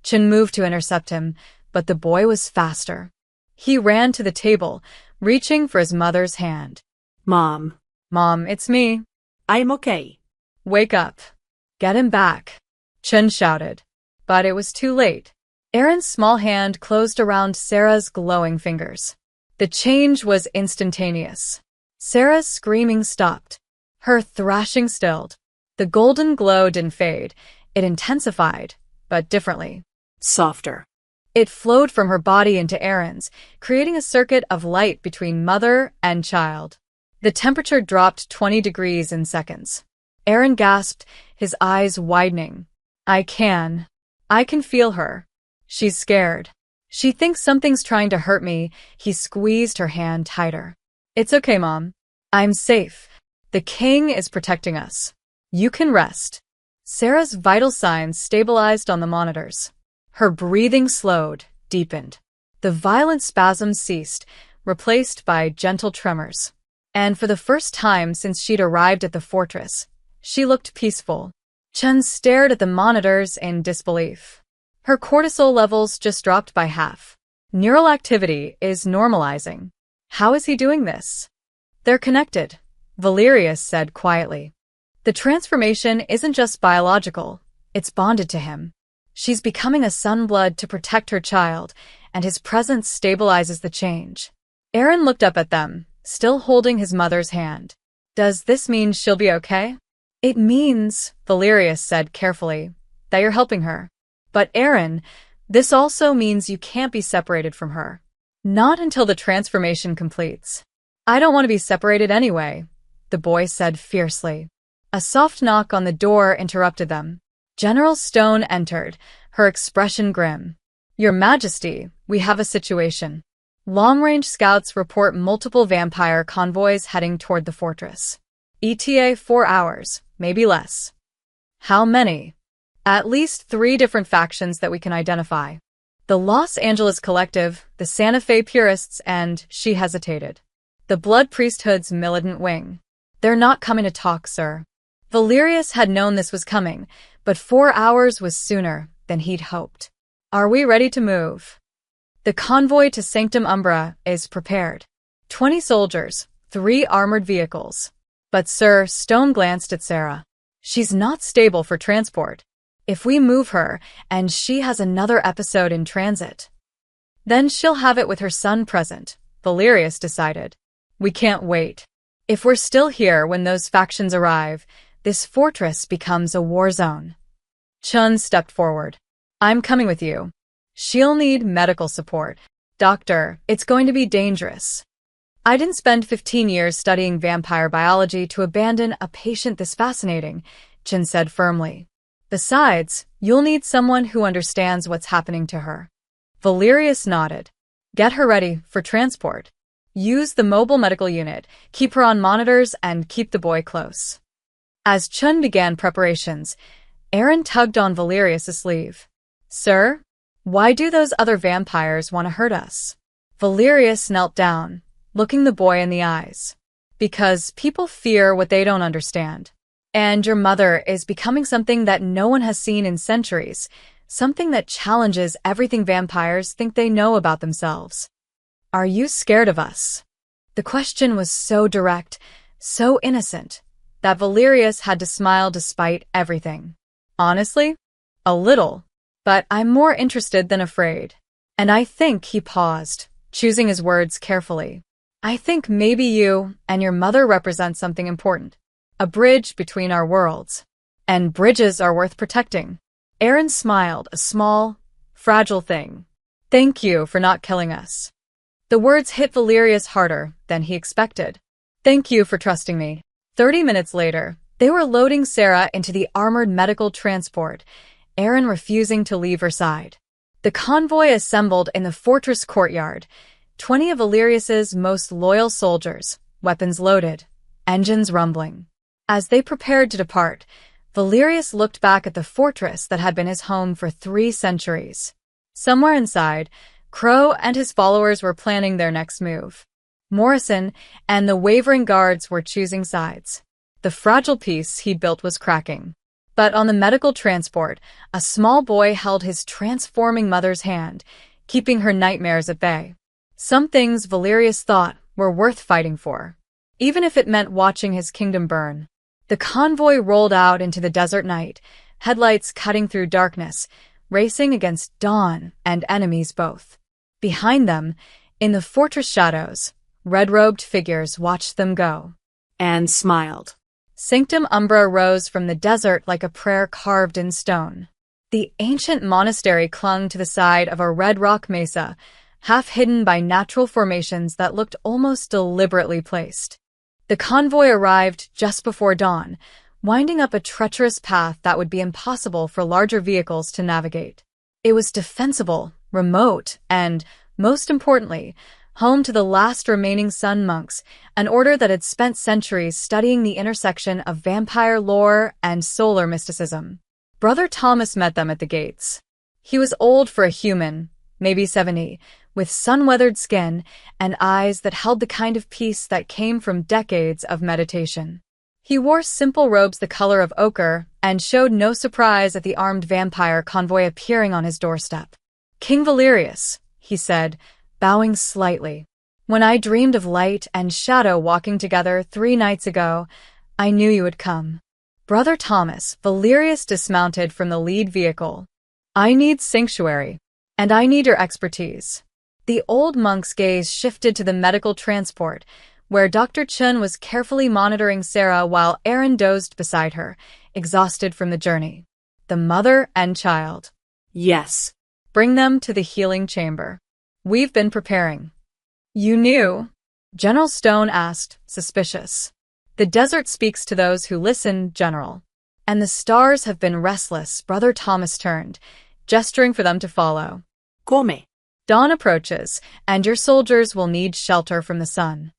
Chen moved to intercept him, but the boy was faster. He ran to the table, reaching for his mother's hand. Mom. Mom, it's me. I'm okay. Wake up. Get him back. Chen shouted. But it was too late. Aaron's small hand closed around Sarah's glowing fingers. The change was instantaneous. Sarah's screaming stopped. Her thrashing stilled. The golden glow didn't fade. It intensified, but differently. Softer. It flowed from her body into Aaron's, creating a circuit of light between mother and child. The temperature dropped 20 degrees in seconds. Aaron gasped, his eyes widening. I can feel her. She's scared. She thinks something's trying to hurt me. He squeezed her hand tighter. It's okay, Mom. I'm safe. The king is protecting us. You can rest. Sarah's vital signs stabilized on the monitors. Her breathing slowed, deepened. The violent spasms ceased, replaced by gentle tremors. And for the first time since she'd arrived at the fortress, she looked peaceful. Chen stared at the monitors in disbelief. Her cortisol levels just dropped by half. Neural activity is normalizing. How is he doing this? They're connected, Valerius said quietly. The transformation isn't just biological, it's bonded to him. She's becoming a sunblood to protect her child, and his presence stabilizes the change. Aaron looked up at them, still holding his mother's hand. Does this mean she'll be okay? It means, Valerius said carefully, that you're helping her. But Aaron, this also means you can't be separated from her. Not until the transformation completes. I don't want to be separated anyway, the boy said fiercely. A soft knock on the door interrupted them. General Stone entered, her expression grim. Your Majesty, we have a situation. Long-range scouts report multiple vampire convoys heading toward the fortress. ETA 4 hours, maybe less. How many? At least 3 different factions that we can identify. The Los Angeles Collective, the Santa Fe Purists, and, she hesitated, the Blood Priesthood's militant wing. They're not coming to talk, sir. Valerius had known this was coming, but 4 hours was sooner than he'd hoped. Are we ready to move? The convoy to Sanctum Umbra is prepared. 20 soldiers, 3 armored vehicles. But Sir Stone glanced at Sarah. She's not stable for transport. If we move her, and she has another episode in transit, then she'll have it with her son present, Valerius decided. We can't wait. If we're still here when those factions arrive, this fortress becomes a war zone. Chun stepped forward. I'm coming with you. She'll need medical support. Doctor, it's going to be dangerous. I didn't spend 15 years studying vampire biology to abandon a patient this fascinating, Chun said firmly. Besides, you'll need someone who understands what's happening to her. Valerius nodded. Get her ready for transport. Use the mobile medical unit, keep her on monitors, and keep the boy close. As Chun began preparations, Aaron tugged on Valerius' sleeve. Sir? Why do those other vampires want to hurt us? Valerius knelt down, looking the boy in the eyes. Because people fear what they don't understand. And your mother is becoming something that no one has seen in centuries, something that challenges everything vampires think they know about themselves. Are you scared of us? The question was so direct, so innocent, that Valerius had to smile despite everything. Honestly? A little. But I'm more interested than afraid. And I think he paused, choosing his words carefully. I think maybe you and your mother represent something important. A bridge between our worlds. And bridges are worth protecting. Aaron smiled, a small, fragile thing. Thank you for not killing us. The words hit Valerius harder than he expected. Thank you for trusting me. 30 minutes later, they were loading Sarah into the armored medical transport, Aaron refusing to leave her side. The convoy assembled in the fortress courtyard, 20 of Valerius's most loyal soldiers, weapons loaded, engines rumbling. As they prepared to depart, Valerius looked back at the fortress that had been his home for 3 centuries. Somewhere inside, Crow and his followers were planning their next move. Morrison and the wavering guards were choosing sides. The fragile peace he'd built was cracking. But on the medical transport, a small boy held his transforming mother's hand, keeping her nightmares at bay. Some things Valerius thought were worth fighting for, even if it meant watching his kingdom burn. The convoy rolled out into the desert night, headlights cutting through darkness, racing against dawn and enemies both. Behind them, in the fortress shadows, red-robed figures watched them go. And smiled. Sanctum Umbra rose from the desert like a prayer carved in stone. The ancient monastery clung to the side of a red rock mesa, half hidden by natural formations that looked almost deliberately placed. The convoy arrived just before dawn, winding up a treacherous path that would be impossible for larger vehicles to navigate. It was defensible, remote, and, most importantly, home to the last remaining Sun monks, an order that had spent centuries studying the intersection of vampire lore and solar mysticism. Brother Thomas met them at the gates. He was old for a human, maybe 70, with sun-weathered skin and eyes that held the kind of peace that came from decades of meditation. He wore simple robes the color of ochre and showed no surprise at the armed vampire convoy appearing on his doorstep. King Valerius, he said, bowing slightly. When I dreamed of light and shadow walking together 3 nights ago, I knew you would come. Brother Thomas, Valerius dismounted from the lead vehicle. I need sanctuary, and I need your expertise. The old monk's gaze shifted to the medical transport, where Dr. Chun was carefully monitoring Sarah while Aaron dozed beside her, exhausted from the journey. The mother and child. Yes. Bring them to the healing chamber. We've been preparing. You knew? General Stone asked, suspicious. The desert speaks to those who listen, General. And the stars have been restless, Brother Thomas turned, gesturing for them to follow. Come. Dawn approaches, and your soldiers will need shelter from the sun.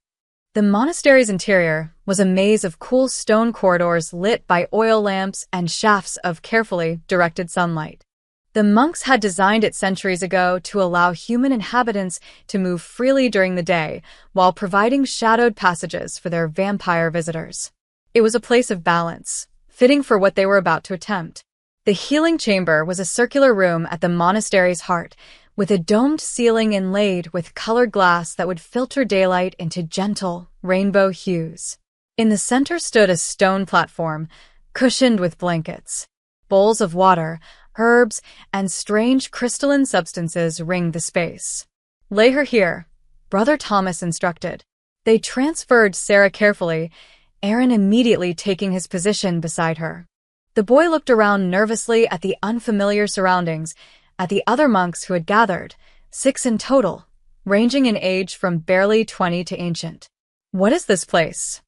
The monastery's interior was a maze of cool stone corridors lit by oil lamps and shafts of carefully directed sunlight. The monks had designed it centuries ago to allow human inhabitants to move freely during the day while providing shadowed passages for their vampire visitors. It was a place of balance, fitting for what they were about to attempt. The healing chamber was a circular room at the monastery's heart, with a domed ceiling inlaid with colored glass that would filter daylight into gentle, rainbow hues. In the center stood a stone platform, cushioned with blankets. Bowls of water, herbs, and strange crystalline substances ringed the space. "Lay her here," Brother Thomas instructed. They transferred Sarah carefully, Aaron immediately taking his position beside her. The boy looked around nervously at the unfamiliar surroundings, at the other monks who had gathered, 6 in total, ranging in age from barely 20 to ancient. "What is this place?"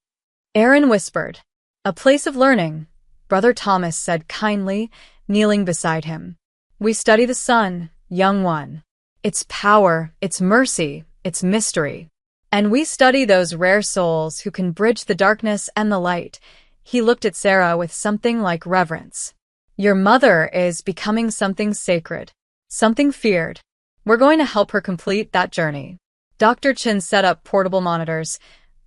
Aaron whispered. "A place of learning," Brother Thomas said kindly, kneeling beside him. "We study the sun, young one. Its power, its mercy, its mystery. And we study those rare souls who can bridge the darkness and the light." He looked at Sarah with something like reverence. "Your mother is becoming something sacred, something feared. We're going to help her complete that journey." Dr. Chin set up portable monitors,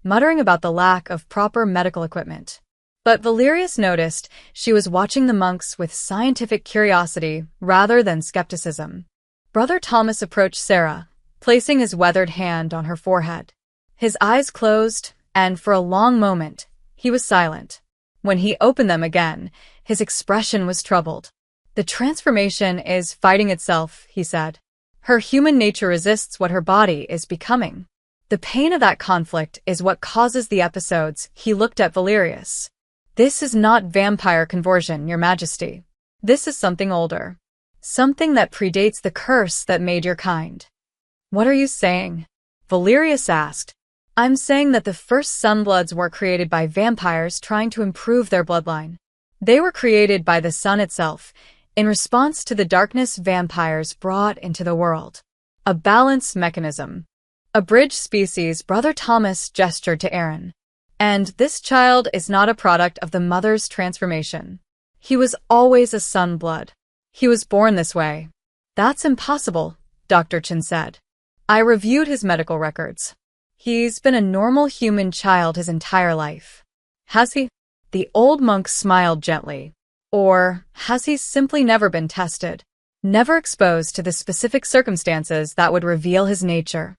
muttering about the lack of proper medical equipment. But Valerius noticed she was watching the monks with scientific curiosity rather than skepticism. Brother Thomas approached Sarah, placing his weathered hand on her forehead. His eyes closed, and for a long moment, he was silent. When he opened them again, his expression was troubled. "The transformation is fighting itself," he said. "Her human nature resists what her body is becoming. The pain of that conflict is what causes the episodes." He looked at Valerius. "This is not vampire conversion, Your Majesty. This is something older. Something that predates the curse that made your kind." "What are you saying?" Valerius asked. "I'm saying that the first sunbloods were created by vampires trying to improve their bloodline. They were created by the sun itself, in response to the darkness vampires brought into the world. A balance mechanism. A bridge species." Brother Thomas gestured to Aaron. "And this child is not a product of the mother's transformation. He was always a sunblood. He was born this way." "That's impossible," Dr. Chin said. "I reviewed his medical records. He's been a normal human child his entire life." "Has he?" The old monk smiled gently. "Or has he simply never been tested, never exposed to the specific circumstances that would reveal his nature?"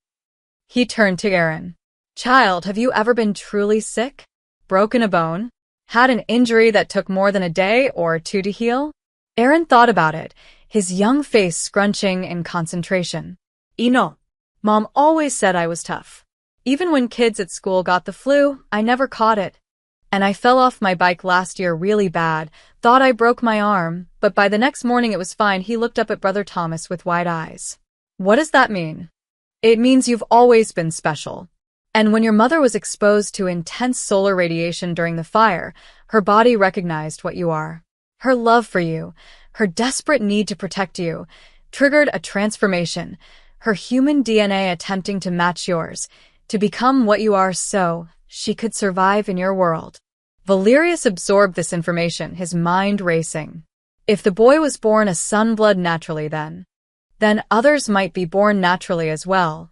He turned to Aaron. "Child, have you ever been truly sick? Broken a bone? Had an injury that took more than a day or 2 to heal?" Aaron thought about it, his young face scrunching in concentration. "No. Mom always said I was tough. Even when kids at school got the flu, I never caught it. And I fell off my bike last year really bad, thought I broke my arm, but by the next morning it was fine." He looked up at Brother Thomas with wide eyes. "What does that mean?" "It means you've always been special. And when your mother was exposed to intense solar radiation during the fire, her body recognized what you are. Her love for you, her desperate need to protect you, triggered a transformation, her human DNA attempting to match yours, to become what you are so she could survive in your world." Valerius absorbed this information, his mind racing. If the boy was born a sunblood naturally then others might be born naturally as well,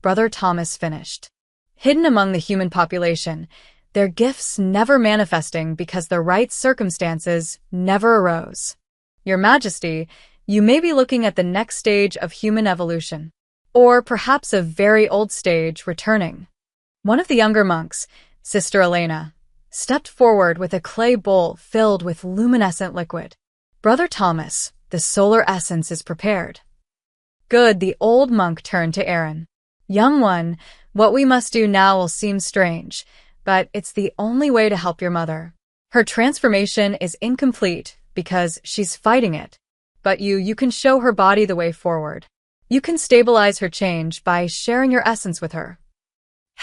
Brother Thomas finished. Hidden among the human population, their gifts never manifesting because the right circumstances never arose. Your Majesty, you may be looking at the next stage of human evolution, or perhaps a very old stage returning. One of the younger monks, Sister Elena, stepped forward with a clay bowl filled with luminescent liquid. "Brother Thomas, the solar essence is prepared." "Good." The old monk turned to Aaron. "Young one, what we must do now will seem strange, but it's the only way to help your mother. Her transformation is incomplete because she's fighting it, but you can show her body the way forward. You can stabilize her change by sharing your essence with her."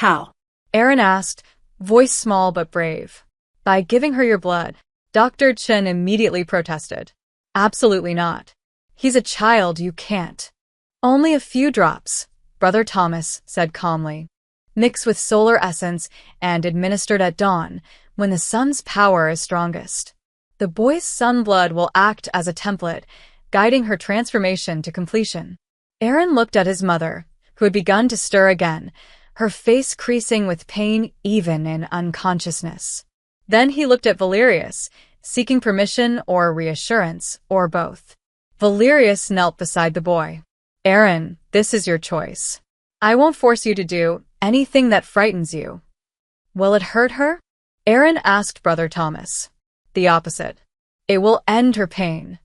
"How?" Aaron asked, voice small but brave. "By giving her your blood." Dr. Chen immediately protested. "Absolutely not. He's a child, you can't." Only a few drops, Brother Thomas said calmly. Mix with solar essence and administered at dawn, when the sun's power is strongest. The boy's sun blood will act as a template, guiding her transformation to completion. Aaron looked at his mother, who had begun to stir again, her face creasing with pain even in unconsciousness. Then he looked at Valerius, seeking permission or reassurance, or both. Valerius knelt beside the boy. Aaron, this is your choice. I won't force you to do anything that frightens you. Will it hurt her? Aaron asked Brother Thomas. The opposite. It will end her pain.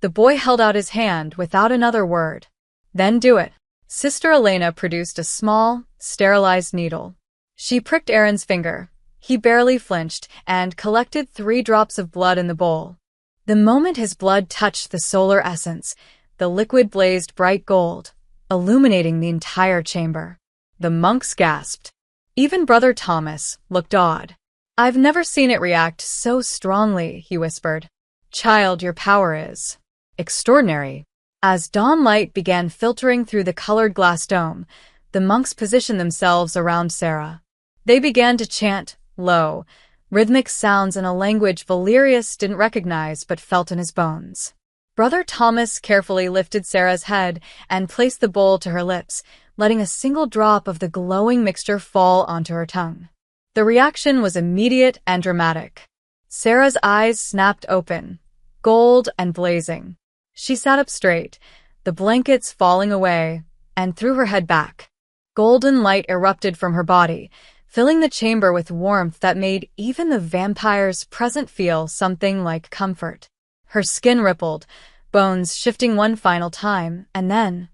The boy held out his hand without another word. Then do it. Sister Elena produced a small, sterilized needle. She pricked Aaron's finger. He barely flinched and collected 3 drops of blood in the bowl. The moment his blood touched the solar essence, the liquid blazed bright gold, illuminating the entire chamber. The monks gasped. Even Brother Thomas looked awed. I've never seen it react so strongly, he whispered. Child, your power is extraordinary. As dawn light began filtering through the colored glass dome, the monks positioned themselves around Sarah. They began to chant, low, rhythmic sounds in a language Valerius didn't recognize but felt in his bones. Brother Thomas carefully lifted Sarah's head and placed the bowl to her lips, letting a single drop of the glowing mixture fall onto her tongue. The reaction was immediate and dramatic. Sarah's eyes snapped open, gold and blazing. She sat up straight, the blankets falling away, and threw her head back. Golden light erupted from her body, filling the chamber with warmth that made even the vampires present feel something like comfort. Her skin rippled, bones shifting one final time, and then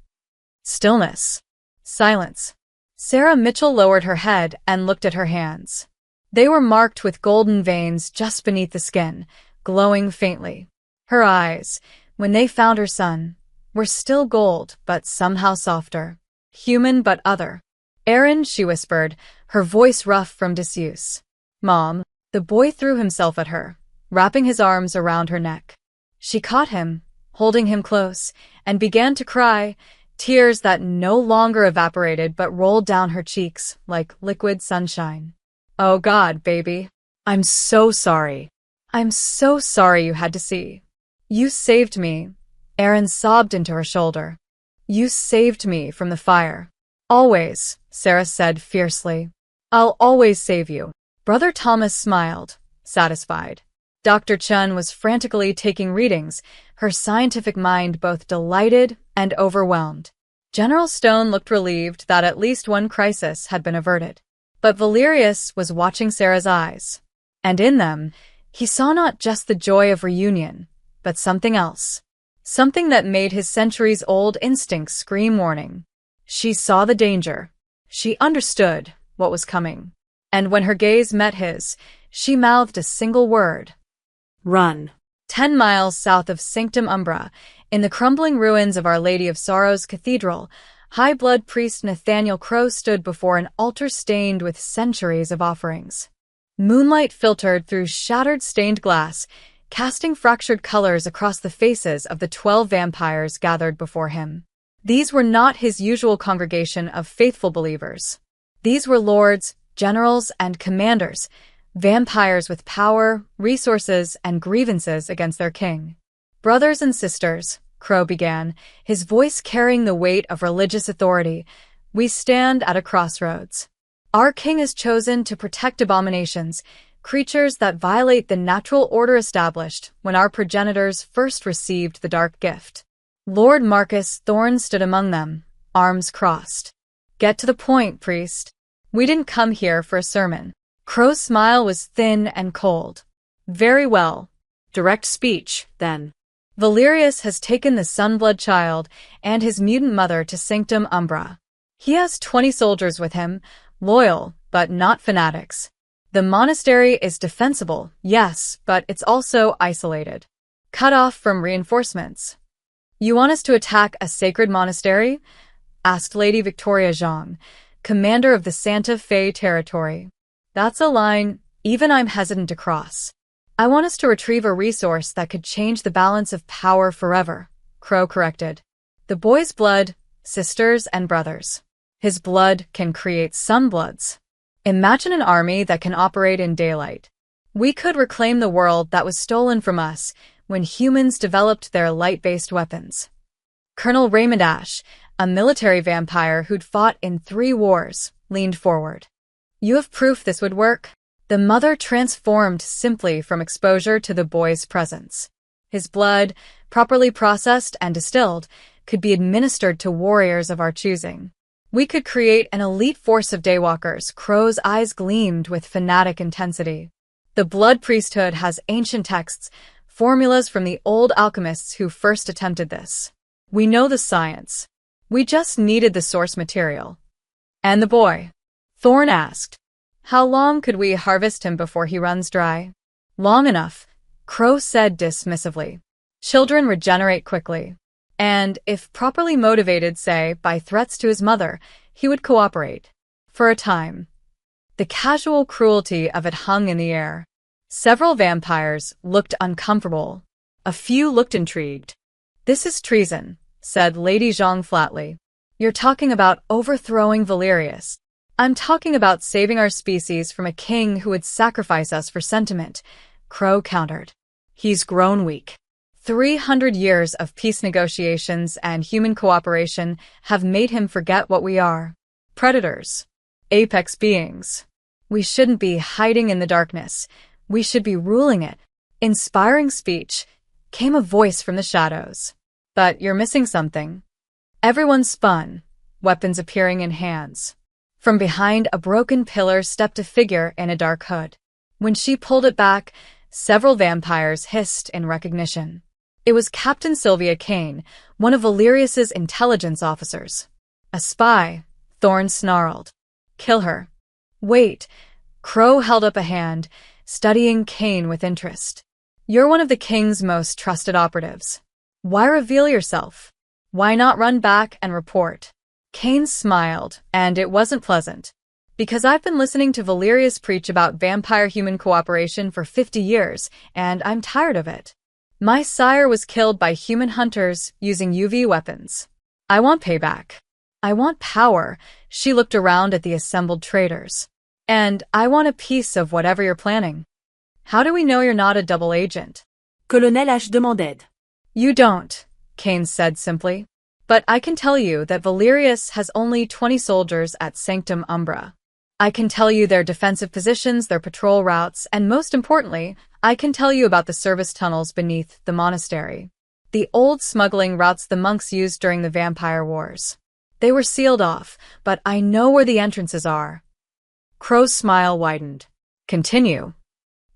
stillness. Silence. Sarah Mitchell lowered her head and looked at her hands. They were marked with golden veins just beneath the skin, glowing faintly. Her eyes, when they found her son, were still gold but somehow softer. Human but other. Aaron, she whispered, her voice rough from disuse. Mom. The boy threw himself at her, wrapping his arms around her neck. She caught him, holding him close, and began to cry, tears that no longer evaporated but rolled down her cheeks like liquid sunshine. Oh God, baby. I'm so sorry. I'm so sorry you had to see. You saved me. Aaron sobbed into her shoulder. You saved me from the fire. Always, Sarah said fiercely. I'll always save you. Brother Thomas smiled, satisfied. Dr. Chun was frantically taking readings, her scientific mind both delighted and overwhelmed. General Stone looked relieved that at least one crisis had been averted. But Valerius was watching Sarah's eyes, and in them, he saw not just the joy of reunion, but something else. Something that made his centuries-old instincts scream warning. She saw the danger. She understood what was coming. And when her gaze met his, she mouthed a single word. Run. 10 miles south of Sanctum Umbra, in the crumbling ruins of Our Lady of Sorrows Cathedral, High Blood Priest Nathaniel Crow stood before an altar stained with centuries of offerings. Moonlight filtered through shattered stained glass, casting fractured colors across the faces of the 12 vampires gathered before him. These were not his usual congregation of faithful believers. These were lords, generals, and commanders, vampires with power, resources, and grievances against their king. Brothers and sisters, Crow began, his voice carrying the weight of religious authority, we stand at a crossroads. Our king is chosen to protect abominations, creatures that violate the natural order established when our progenitors first received the dark gift. Lord Marcus Thorne stood among them, arms crossed. Get to the point, priest. We didn't come here for a sermon. Crow's smile was thin and cold. Very well. Direct speech, then. Valerius has taken the Sunblood child and his mutant mother to Sanctum Umbra. He has 20 soldiers with him, loyal, but not fanatics. The monastery is defensible, yes, but it's also isolated. Cut off from reinforcements. You want us to attack a sacred monastery? Asked Lady Victoria Zhang, commander of the Santa Fe territory. That's a line even I'm hesitant to cross. I want us to retrieve a resource that could change the balance of power forever, Crow corrected. The boy's blood sisters and brothers. His blood can create sunbloods. Imagine an army that can operate in daylight. We could reclaim the world that was stolen from us when humans developed their light-based weapons. Colonel Raymond Ash, a military vampire who'd fought in 3 wars, leaned forward. You have proof this would work? The mother transformed simply from exposure to the boy's presence. His blood, properly processed and distilled, could be administered to warriors of our choosing. We could create an elite force of daywalkers. Crow's eyes gleamed with fanatic intensity. The blood priesthood has ancient texts, formulas from the old alchemists who first attempted this. We know the science. We just needed the source material. And the boy? Thorn asked. How long could we harvest him before he runs dry? Long enough, Crow said dismissively. Children regenerate quickly. And, if properly motivated, say, by threats to his mother, he would cooperate. For a time. The casual cruelty of it hung in the air. Several vampires looked uncomfortable. A few looked intrigued. This is treason, said Lady Zhang flatly. You're talking about overthrowing Valerius. I'm talking about saving our species from a king who would sacrifice us for sentiment, Crow countered. He's grown weak. 300 years of peace negotiations and human cooperation have made him forget what we are. Predators. Apex beings. We shouldn't be hiding in the darkness. We should be ruling it. Inspiring speech. Came a voice from the shadows. But you're missing something. Everyone spun, weapons appearing in hands. From behind a broken pillar stepped a figure in a dark hood. When she pulled it back, several vampires hissed in recognition. It was Captain Sylvia Kane, one of Valerius's intelligence officers. A spy, Thorn snarled. Kill her. Wait. Crow held up a hand, studying Kane with interest. You're one of the king's most trusted operatives. Why reveal yourself? Why not run back and report? Kane smiled, and it wasn't pleasant. Because I've been listening to Valerius preach about vampire-human cooperation for 50 years, and I'm tired of it. My sire was killed by human hunters using UV weapons. I want payback. I want power. She looked around at the assembled traitors. And I want a piece of whatever you're planning. How do we know you're not a double agent? Colonel H demanded. You don't, Kane said simply. But I can tell you that Valerius has only 20 soldiers at Sanctum Umbra. I can tell you their defensive positions, their patrol routes, and most importantly, I can tell you about the service tunnels beneath the monastery. The old smuggling routes the monks used during the vampire wars. They were sealed off, but I know where the entrances are. Crow's smile widened. Continue.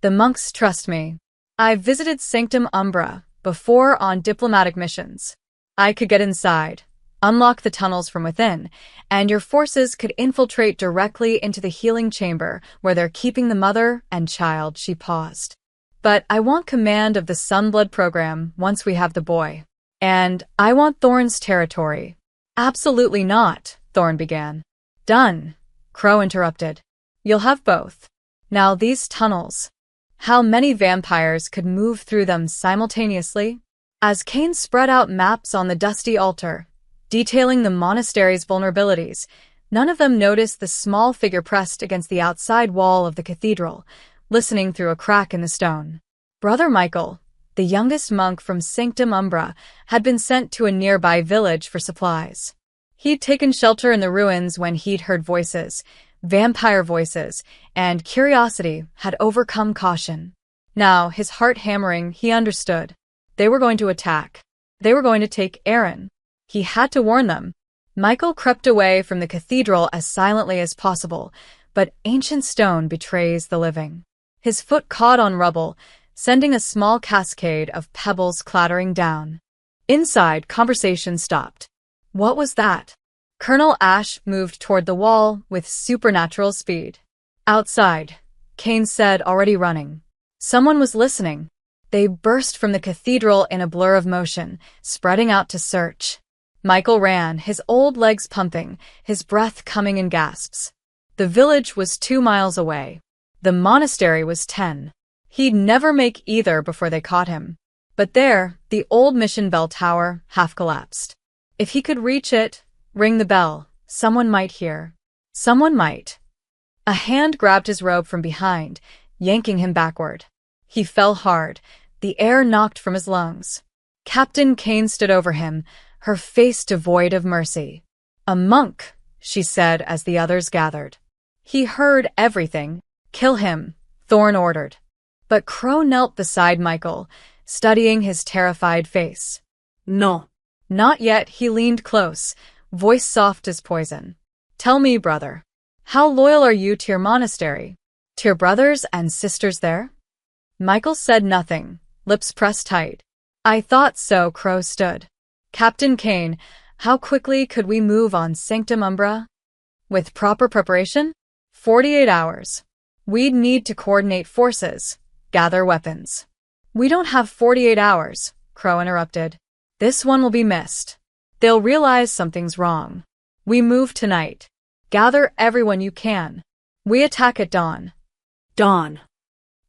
The monks trust me. I've visited Sanctum Umbra before on diplomatic missions. I could get inside, unlock the tunnels from within, and your forces could infiltrate directly into the healing chamber where they're keeping the mother and child. She paused. But I want command of the Sunblood program once we have the boy. And I want Thorn's territory. Absolutely not, Thorn began. Done, Crow interrupted. You'll have both. Now these tunnels. How many vampires could move through them simultaneously? As Kane spread out maps on the dusty altar, detailing the monastery's vulnerabilities, none of them noticed the small figure pressed against the outside wall of the cathedral, listening through a crack in the stone. Brother Michael, the youngest monk from Sanctum Umbra, had been sent to a nearby village for supplies. He'd taken shelter in the ruins when he'd heard voices, vampire voices, and curiosity had overcome caution. Now, his heart hammering, he understood. They were going to attack. They were going to take Aaron. He had to warn them. Michael crept away from the cathedral as silently as possible, but ancient stone betrays the living. His foot caught on rubble, sending a small cascade of pebbles clattering down. Inside, conversation stopped. What was that? Colonel Ash moved toward the wall with supernatural speed. Outside, Kane said, already running. Someone was listening. They burst from the cathedral in a blur of motion, spreading out to search. Michael ran, his old legs pumping, his breath coming in gasps. The village was 2 miles away. The monastery was 10. He'd never make either before they caught him. But there, the old mission bell tower half collapsed. If he could reach it, Ring the bell. Someone might hear. Someone might. A hand grabbed his robe from behind, yanking him backward. He fell hard, the air knocked from his lungs. Captain Kane stood over him, her face devoid of mercy. A monk, she said as the others gathered. He heard everything. Kill him, Thorne ordered. But Crow knelt beside Michael, studying his terrified face. No. Not yet. He leaned close, voice soft as poison. Tell me, brother, how loyal are you to your monastery? To your brothers and sisters there? Michael said nothing, lips pressed tight. I thought so. Crow stood. Captain Kane, how quickly could we move on Sanctum Umbra? With proper preparation? 48 hours. We'd need to coordinate forces, gather weapons. We don't have 48 hours, Crow interrupted. This one will be missed. They'll realize something's wrong. We move tonight. Gather everyone you can. We attack at dawn. Dawn.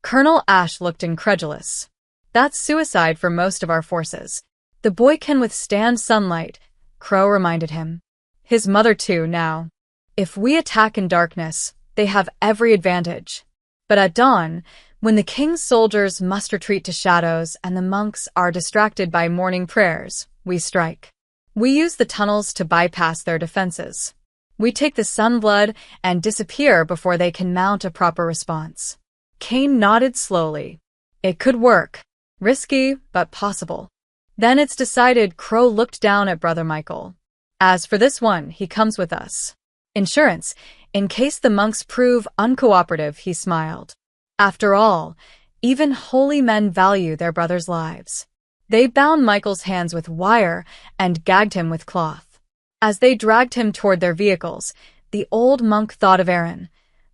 Colonel Ash looked incredulous. That's suicide for most of our forces. The boy can withstand sunlight, Crow reminded him. His mother too now. If we attack in darkness, they have every advantage. But at dawn, when the king's soldiers must retreat to shadows and the monks are distracted by morning prayers, we strike. We use the tunnels to bypass their defenses. We take the sunblood and disappear before they can mount a proper response. Kane nodded slowly. It could work. Risky, but possible. Then it's decided. Crow looked down at Brother Michael. As for this one, he comes with us. Insurance, in case the monks prove uncooperative, he smiled. After all, even holy men value their brothers' lives. They bound Michael's hands with wire and gagged him with cloth. As they dragged him toward their vehicles, the old monk thought of Aaron,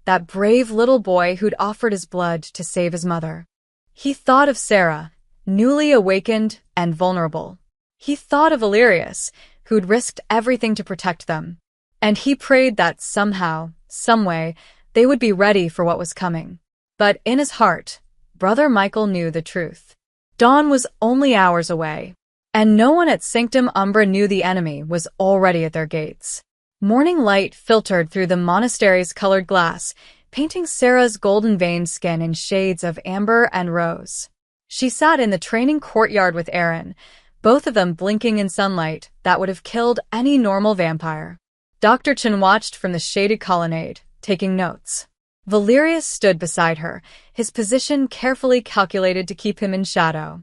that brave little boy who'd offered his blood to save his mother. He thought of Sarah, newly awakened and vulnerable. He thought of Valerius, who'd risked everything to protect them. And he prayed that somehow, someway, they would be ready for what was coming. But in his heart, Brother Michael knew the truth. Dawn was only hours away, and no one at Sanctum Umbra knew the enemy was already at their gates. Morning light filtered through the monastery's colored glass, painting Sarah's golden-veined skin in shades of amber and rose. She sat in the training courtyard with Aaron, both of them blinking in sunlight that would have killed any normal vampire. Dr. Chen watched from the shaded colonnade, taking notes. Valerius stood beside her, his position carefully calculated to keep him in shadow.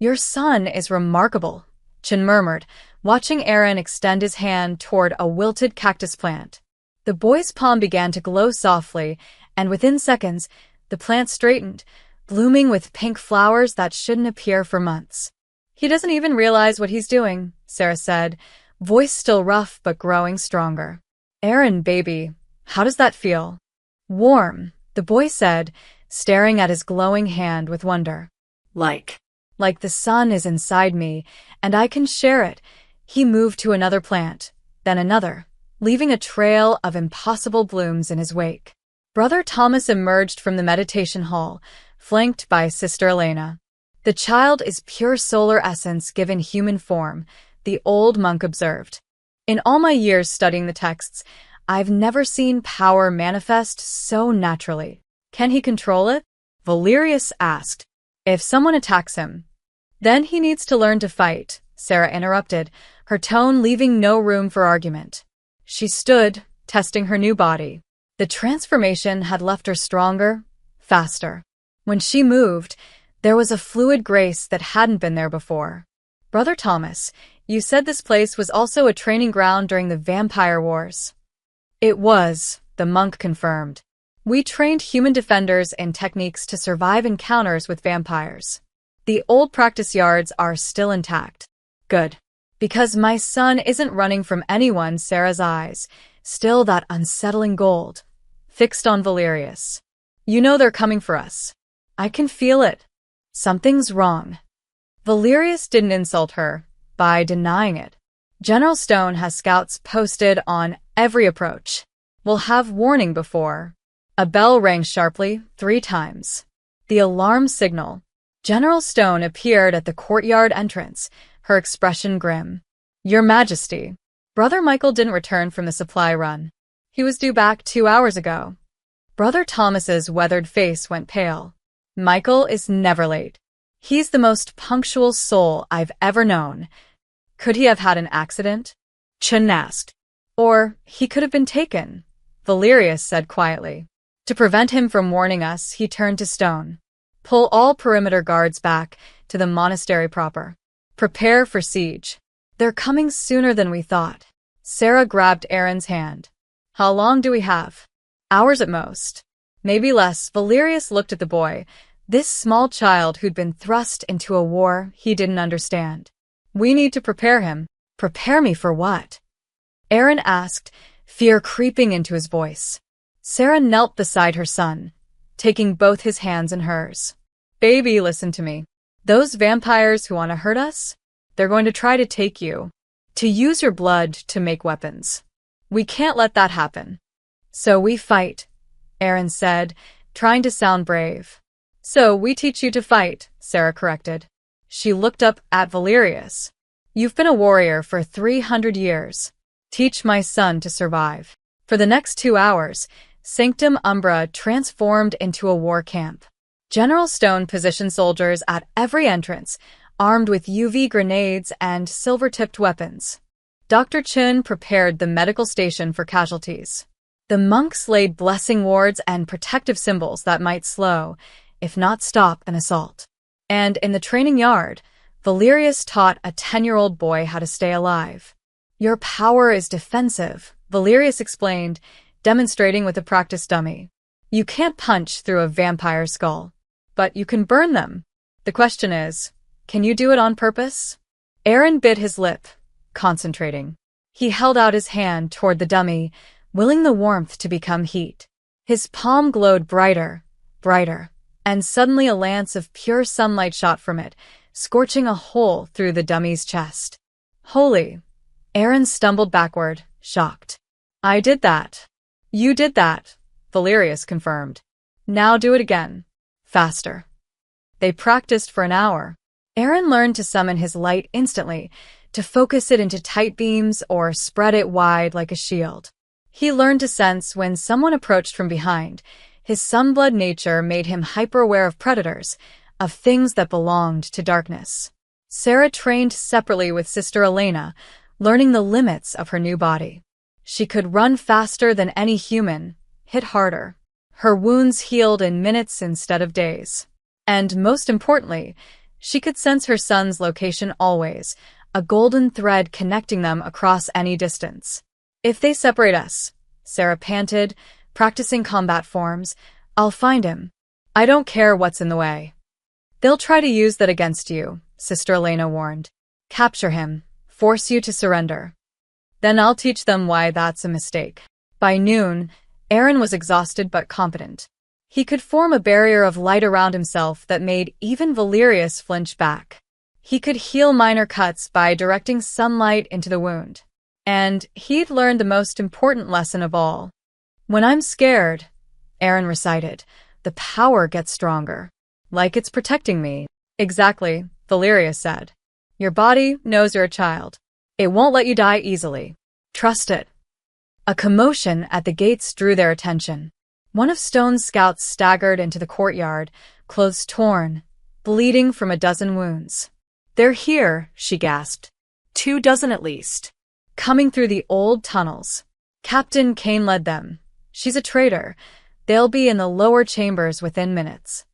Your son is remarkable, Chen murmured, watching Aaron extend his hand toward a wilted cactus plant. The boy's palm began to glow softly, and within seconds, the plant straightened, blooming with pink flowers that shouldn't appear for months. He doesn't even realize what he's doing, Sarah said, voice still rough but growing stronger. Aaron, baby, how does that feel? Warm, the boy said, staring at his glowing hand with wonder. Like the sun is inside me, and I can share it. He moved to another plant, then another, leaving a trail of impossible blooms in his wake. Brother Thomas emerged from the meditation hall, flanked by Sister Elena. The child is pure solar essence given human form, the old monk observed. In all my years studying the texts, I've never seen power manifest so naturally. Can he control it? Valerius asked. If someone attacks him, then he needs to learn to fight, Sarah interrupted, her tone leaving no room for argument. She stood, testing her new body. The transformation had left her stronger, faster. When she moved, there was a fluid grace that hadn't been there before. Brother Thomas, you said this place was also a training ground during the vampire wars. It was, the monk confirmed. We trained human defenders in techniques to survive encounters with vampires. The old practice yards are still intact. Good. Because my son isn't running from anyone. Sarah's eyes, still that unsettling gold, fixed on Valerius. You know they're coming for us. I can feel it. Something's wrong. Valerius didn't insult her by denying it. General Stone has scouts posted on every approach. We'll have warning before. A bell rang sharply 3 times. The alarm signal. General Stone appeared at the courtyard entrance, her expression grim. Your Majesty. Brother Michael didn't return from the supply run. He was due back 2 hours ago. Brother Thomas's weathered face went pale. Michael is never late. He's the most punctual soul I've ever known. Could he have had an accident? Chen asked. Or he could have been taken, Valerius said quietly. To prevent him from warning us, he turned to Stone. Pull all perimeter guards back to the monastery proper. Prepare for siege. They're coming sooner than we thought. Sarah grabbed Aaron's hand. How long do we have? Hours at most. Maybe less. Valerius looked at the boy, this small child who'd been thrust into a war he didn't understand. We need to prepare him. Prepare me for what? Aaron asked, fear creeping into his voice. Sarah knelt beside her son, taking both his hands in hers. Baby, listen to me. Those vampires who want to hurt us, they're going to try to take you, to use your blood to make weapons. We can't let that happen. So we fight, Aaron said, trying to sound brave. So we teach you to fight, Sarah corrected. She looked up at Valerius. You've been a warrior for 300 years. Teach my son to survive. For the next 2 hours, Sanctum Umbra transformed into a war camp. General Stone positioned soldiers at every entrance, armed with UV grenades and silver-tipped weapons. Dr. Chen prepared the medical station for casualties. The monks laid blessing wards and protective symbols that might slow, if not stop, an assault. And in the training yard, Valerius taught a 10-year-old boy how to stay alive. Your power is defensive, Valerius explained, demonstrating with a practice dummy. You can't punch through a vampire skull, but you can burn them. The question is, can you do it on purpose? Aaron bit his lip, concentrating. He held out his hand toward the dummy, willing the warmth to become heat. His palm glowed brighter, brighter, and suddenly a lance of pure sunlight shot from it, scorching a hole through the dummy's chest. Holy! Aaron stumbled backward, shocked. I did that. You did that, Valerius confirmed. Now do it again. Faster. They practiced for an hour. Aaron learned to summon his light instantly, to focus it into tight beams or spread it wide like a shield. He learned to sense when someone approached from behind. His sunblood nature made him hyper-aware of predators, of things that belonged to darkness. Sarah trained separately with Sister Elena, learning the limits of her new body. She could run faster than any human, hit harder. Her wounds healed in minutes instead of days. And most importantly, she could sense her son's location always, a golden thread connecting them across any distance. If they separate us, Sarah panted, practicing combat forms, I'll find him. I don't care what's in the way. They'll try to use that against you, Sister Elena warned. Capture him, force you to surrender. Then I'll teach them why that's a mistake. By noon, Aaron was exhausted but competent. He could form a barrier of light around himself that made even Valerius flinch back. He could heal minor cuts by directing sunlight into the wound. And he'd learned the most important lesson of all. When I'm scared, Aaron recited, the power gets stronger. Like it's protecting me. Exactly, Valerius said. Your body knows you're a child. It won't let you die easily. Trust it. A commotion at the gates drew their attention. One of Stone's scouts staggered into the courtyard, clothes torn, bleeding from a dozen wounds. They're here, she gasped. 2 dozen at least. Coming through the old tunnels. Captain Kane led them. She's a traitor. They'll be in the lower chambers within minutes.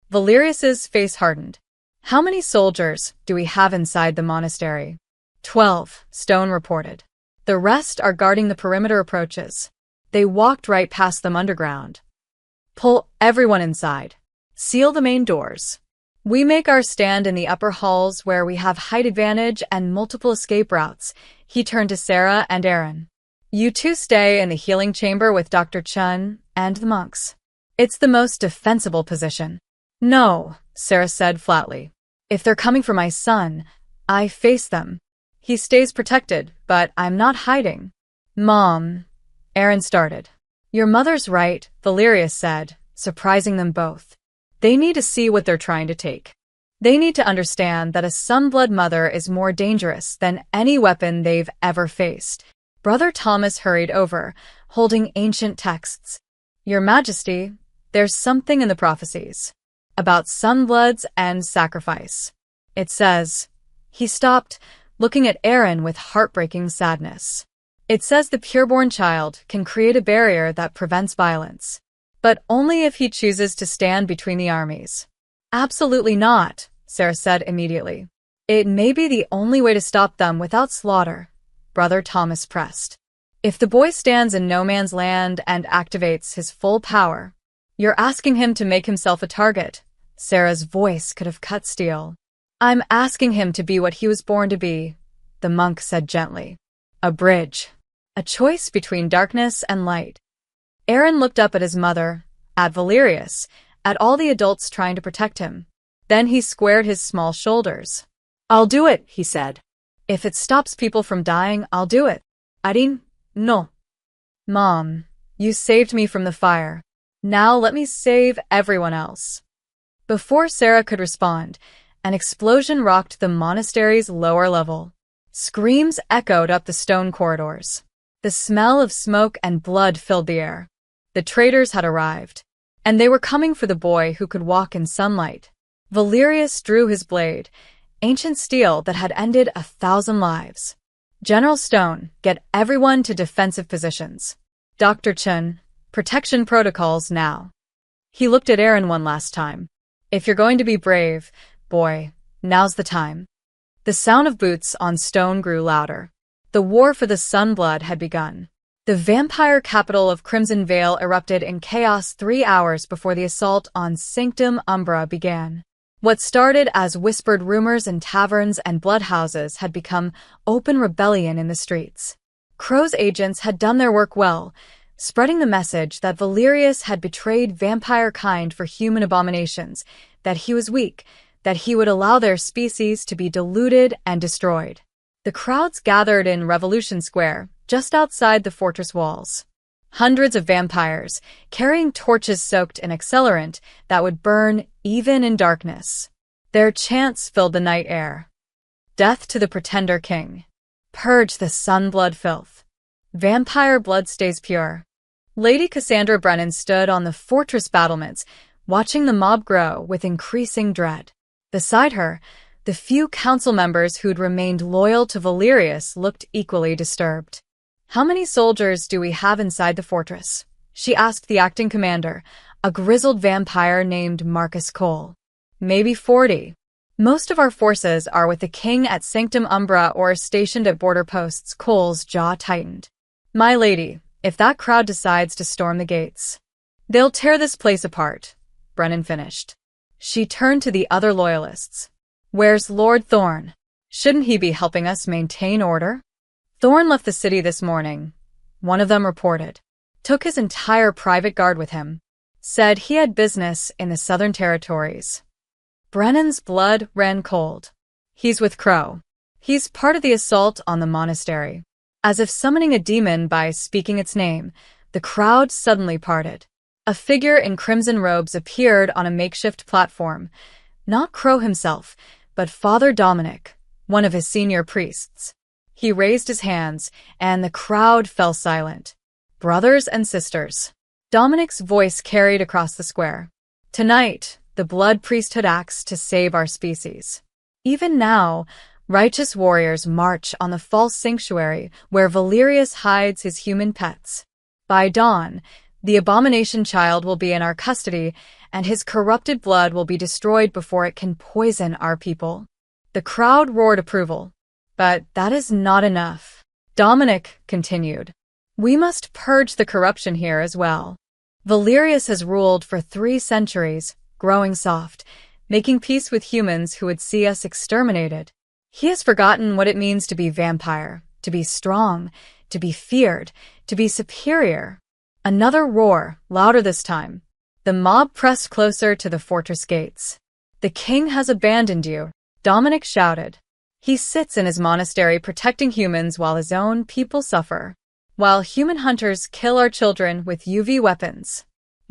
Valerius's face hardened. How many soldiers do we have inside the monastery? 12, Stone reported. The rest are guarding the perimeter approaches. They walked right past them underground. Pull everyone inside. Seal the main doors. We make our stand in the upper halls where we have height advantage and multiple escape routes. He turned to Sarah and Aaron. You two stay in the healing chamber with Dr. Chen and the monks. It's the most defensible position. No, Sarah said flatly. If they're coming for my son, I face them. He stays protected, but I'm not hiding. Mom, Aaron started. Your mother's right, Valerius said, surprising them both. They need to see what they're trying to take. They need to understand that a Sunblood mother is more dangerous than any weapon they've ever faced. Brother Thomas hurried over, holding ancient texts. Your Majesty, there's something in the prophecies about Sunbloods and sacrifice. It says, he stopped, looking at Aaron with heartbreaking sadness. It says the pureborn child can create a barrier that prevents violence, but only if he chooses to stand between the armies. Absolutely not, Sarah said immediately. It may be the only way to stop them without slaughter, Brother Thomas pressed. If the boy stands in no man's land and activates his full power, you're asking him to make himself a target. Sarah's voice could have cut steel. I'm asking him to be what he was born to be, the monk said gently. A bridge. A choice between darkness and light. Aaron looked up at his mother, at Valerius, at all the adults trying to protect him. Then he squared his small shoulders. I'll do it, he said. If it stops people from dying, I'll do it. Arin, no. Mom, you saved me from the fire. Now let me save everyone else. Before Sarah could respond, an explosion rocked the monastery's lower level. Screams echoed up the stone corridors. The smell of smoke and blood filled the air. The traitors had arrived, and they were coming for the boy who could walk in sunlight. Valerius drew his blade, ancient steel that had ended 1,000 lives. General Stone, get everyone to defensive positions. Dr. Chun, protection protocols now. He looked at Aaron one last time. If you're going to be brave, boy, now's the time. The sound of boots on stone grew louder. The war for the Sunblood had begun. The vampire capital of Crimson Vale erupted in chaos 3 hours before the assault on Sanctum Umbra began. What started as whispered rumors in taverns and bloodhouses had become open rebellion in the streets. Crow's agents had done their work well, spreading the message that Valerius had betrayed vampire kind for human abominations, that he was weak, that he would allow their species to be diluted and destroyed. The crowds gathered in Revolution Square, just outside the fortress walls. Hundreds of vampires, carrying torches soaked in accelerant that would burn even in darkness. Their chants filled the night air. Death to the Pretender King. Purge the Sunblood filth. Vampire blood stays pure. Lady Cassandra Brennan stood on the fortress battlements, watching the mob grow with increasing dread. Beside her, the few council members who'd remained loyal to Valerius looked equally disturbed. How many soldiers do we have inside the fortress? She asked the acting commander, a grizzled vampire named Marcus Cole. Maybe 40. Most of our forces are with the king at Sanctum Umbra or stationed at border posts. Cole's jaw tightened. My lady, if that crowd decides to storm the gates, they'll tear this place apart, Brennan finished. She turned to the other loyalists. Where's Lord Thorne? Shouldn't he be helping us maintain order? Thorne left the city this morning, one of them reported. Took his entire private guard with him. Said he had business in the Southern Territories. Brennan's blood ran cold. He's with Crow. He's part of the assault on the monastery. As if summoning a demon by speaking its name, the crowd suddenly parted. A figure in crimson robes appeared on a makeshift platform. Not Crow himself, but Father Dominic, one of his senior priests. He raised his hands, and the crowd fell silent. Brothers and sisters. Dominic's voice carried across the square. Tonight, the blood priesthood acts to save our species. Even now, righteous warriors march on the false sanctuary where Valerius hides his human pets. By dawn, the abomination child will be in our custody, and his corrupted blood will be destroyed before it can poison our people. The crowd roared approval. But that is not enough. Dominic continued. We must purge the corruption here as well. Valerius has ruled for 3 centuries, growing soft, making peace with humans who would see us exterminated. He has forgotten what it means to be vampire, to be strong, to be feared, to be superior. Another roar, louder this time. The mob pressed closer to the fortress gates. The king has abandoned you, Dominic shouted. He sits in his monastery protecting humans while his own people suffer. While human hunters kill our children with UV weapons.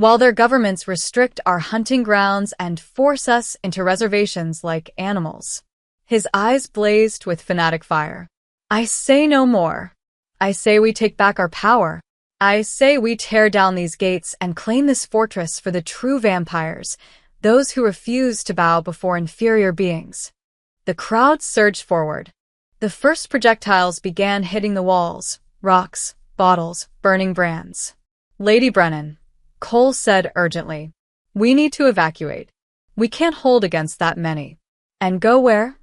while their governments restrict our hunting grounds and force us into reservations like animals. His eyes blazed with fanatic fire. I say no more. I say we take back our power. I say we tear down these gates and claim this fortress for the true vampires, those who refuse to bow before inferior beings. The crowd surged forward. The first projectiles began hitting the walls, rocks, bottles, burning brands. Lady Brennan, Cole said urgently, we need to evacuate. We can't hold against that many. And go where?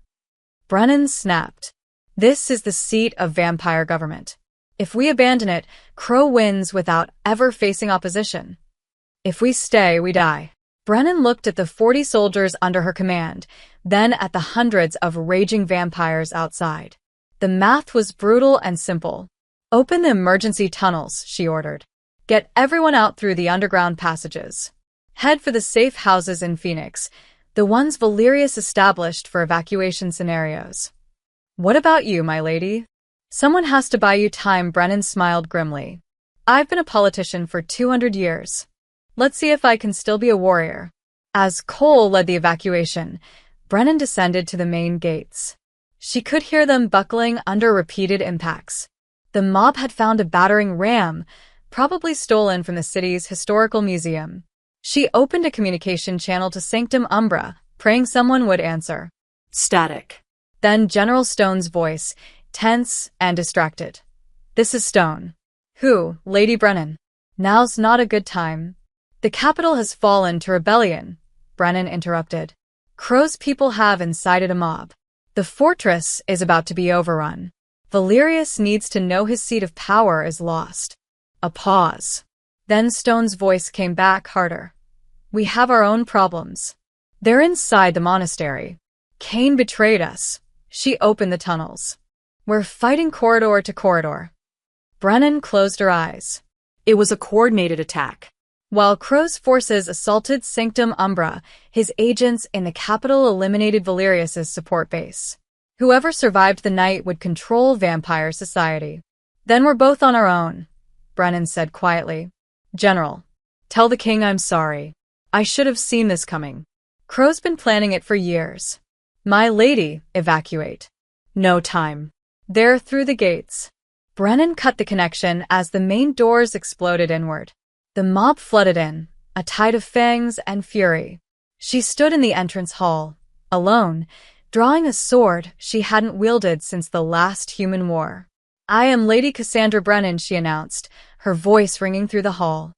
Brennan snapped. This is the seat of vampire government. If we abandon it, Crow wins without ever facing opposition. If we stay, we die. Brennan looked at the 40 soldiers under her command, then at the hundreds of raging vampires outside. The math was brutal and simple. Open the emergency tunnels, she ordered. Get everyone out through the underground passages. Head for the safe houses in Phoenix, the ones Valerius established for evacuation scenarios. What about you, my lady? Someone has to buy you time, Brennan smiled grimly. I've been a politician for 200 years. Let's see if I can still be a warrior. As Cole led the evacuation, Brennan descended to the main gates. She could hear them buckling under repeated impacts. The mob had found a battering ram, probably stolen from the city's historical museum. She opened a communication channel to Sanctum Umbra, praying someone would answer. Static. Then General Stone's voice, tense and distracted. This is Stone. Who, Lady Brennan? Now's not a good time. The capital has fallen to rebellion, Brennan interrupted. Crow's people have incited a mob. The fortress is about to be overrun. Valerius needs to know his seat of power is lost. A pause. Then Stone's voice came back harder. We have our own problems. They're inside the monastery. Cain betrayed us. She opened the tunnels. We're fighting corridor to corridor. Brennan closed her eyes. It was a coordinated attack. While Crow's forces assaulted Sanctum Umbra, his agents in the capital eliminated Valerius's support base. Whoever survived the night would control vampire society. Then we're both on our own, Brennan said quietly. General, tell the king I'm sorry. I should have seen this coming. Crow's been planning it for years. My lady, evacuate. No time. They're through the gates. Brennan cut the connection as the main doors exploded inward. The mob flooded in, a tide of fangs and fury. She stood in the entrance hall, alone, drawing a sword she hadn't wielded since the last human war. I am Lady Cassandra Brennan, she announced, her voice ringing through the hall.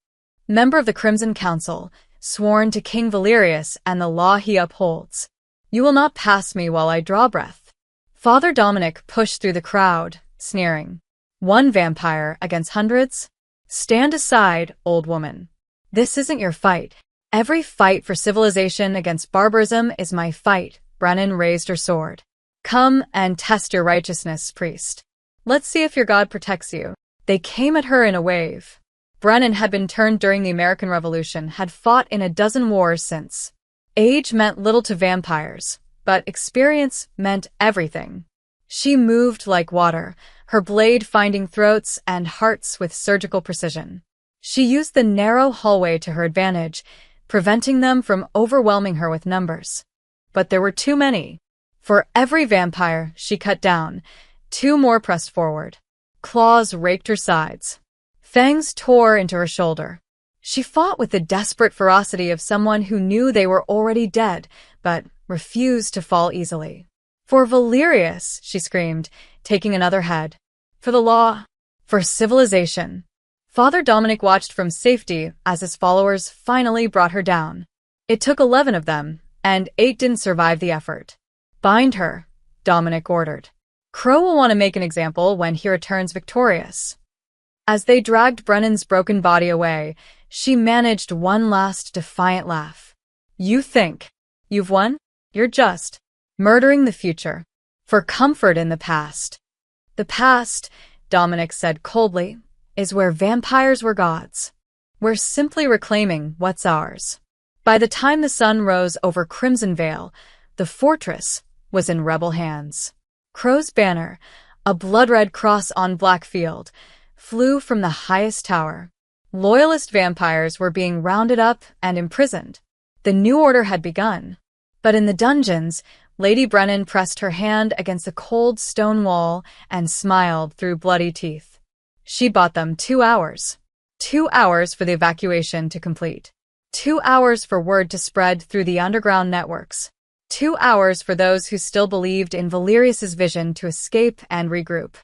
Member of the Crimson Council, sworn to King Valerius and the law he upholds. You will not pass me while I draw breath. Father Dominic pushed through the crowd, sneering. One vampire against hundreds? Stand aside, old woman. This isn't your fight. Every fight for civilization against barbarism is my fight, Brennan raised her sword. Come and test your righteousness, priest. Let's see if your God protects you. They came at her in a wave. Brennan had been turned during the American Revolution, had fought in a dozen wars since. Age meant little to vampires, but experience meant everything. She moved like water, her blade finding throats and hearts with surgical precision. She used the narrow hallway to her advantage, preventing them from overwhelming her with numbers. But there were too many. For every vampire she cut down, 2 more pressed forward. Claws raked her sides. Fangs tore into her shoulder. She fought with the desperate ferocity of someone who knew they were already dead, but refused to fall easily. For Valerius, she screamed, taking another head. For the law. For civilization. Father Dominic watched from safety as his followers finally brought her down. It took 11 of them, and 8 didn't survive the effort. Bind her, Dominic ordered. Crow will want to make an example when he returns victorious. As they dragged Brennan's broken body away, she managed one last defiant laugh. You think you've won? You're just murdering the future for comfort in the past. The past, Dominic said coldly, is where vampires were gods. We're simply reclaiming what's ours. By the time the sun rose over Crimson Vale, the fortress was in rebel hands. Crow's banner, a blood-red cross on black field, flew from the highest tower. Loyalist vampires were being rounded up and imprisoned. The new order had begun. But in the dungeons, Lady Brennan pressed her hand against the cold stone wall and smiled through bloody teeth. She bought them 2 hours. 2 hours for the evacuation to complete. 2 hours for word to spread through the underground networks. 2 hours for those who still believed in Valerius's vision to escape and regroup.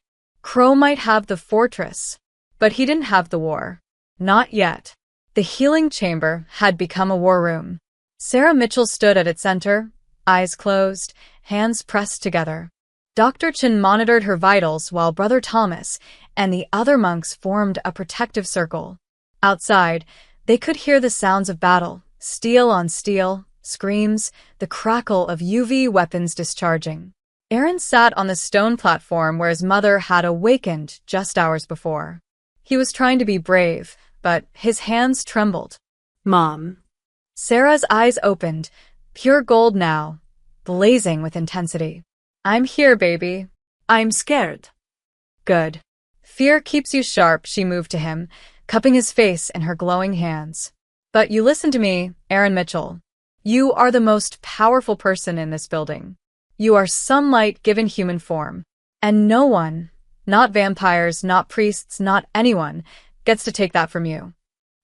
Crow might have the fortress, but he didn't have the war. Not yet. The healing chamber had become a war room. Sarah Mitchell stood at its center, eyes closed, hands pressed together. Dr. Chen monitored her vitals while Brother Thomas and the other monks formed a protective circle. Outside, they could hear the sounds of battle, steel on steel, screams, the crackle of UV weapons discharging. Aaron sat on the stone platform where his mother had awakened just hours before. He was trying to be brave, but his hands trembled. Mom. Sarah's eyes opened, pure gold now, blazing with intensity. I'm here, baby. I'm scared. Good. Fear keeps you sharp, she moved to him, cupping his face in her glowing hands. But you listen to me, Aaron Mitchell. You are the most powerful person in this building. You are sunlight given human form. And no one, not vampires, not priests, not anyone, gets to take that from you.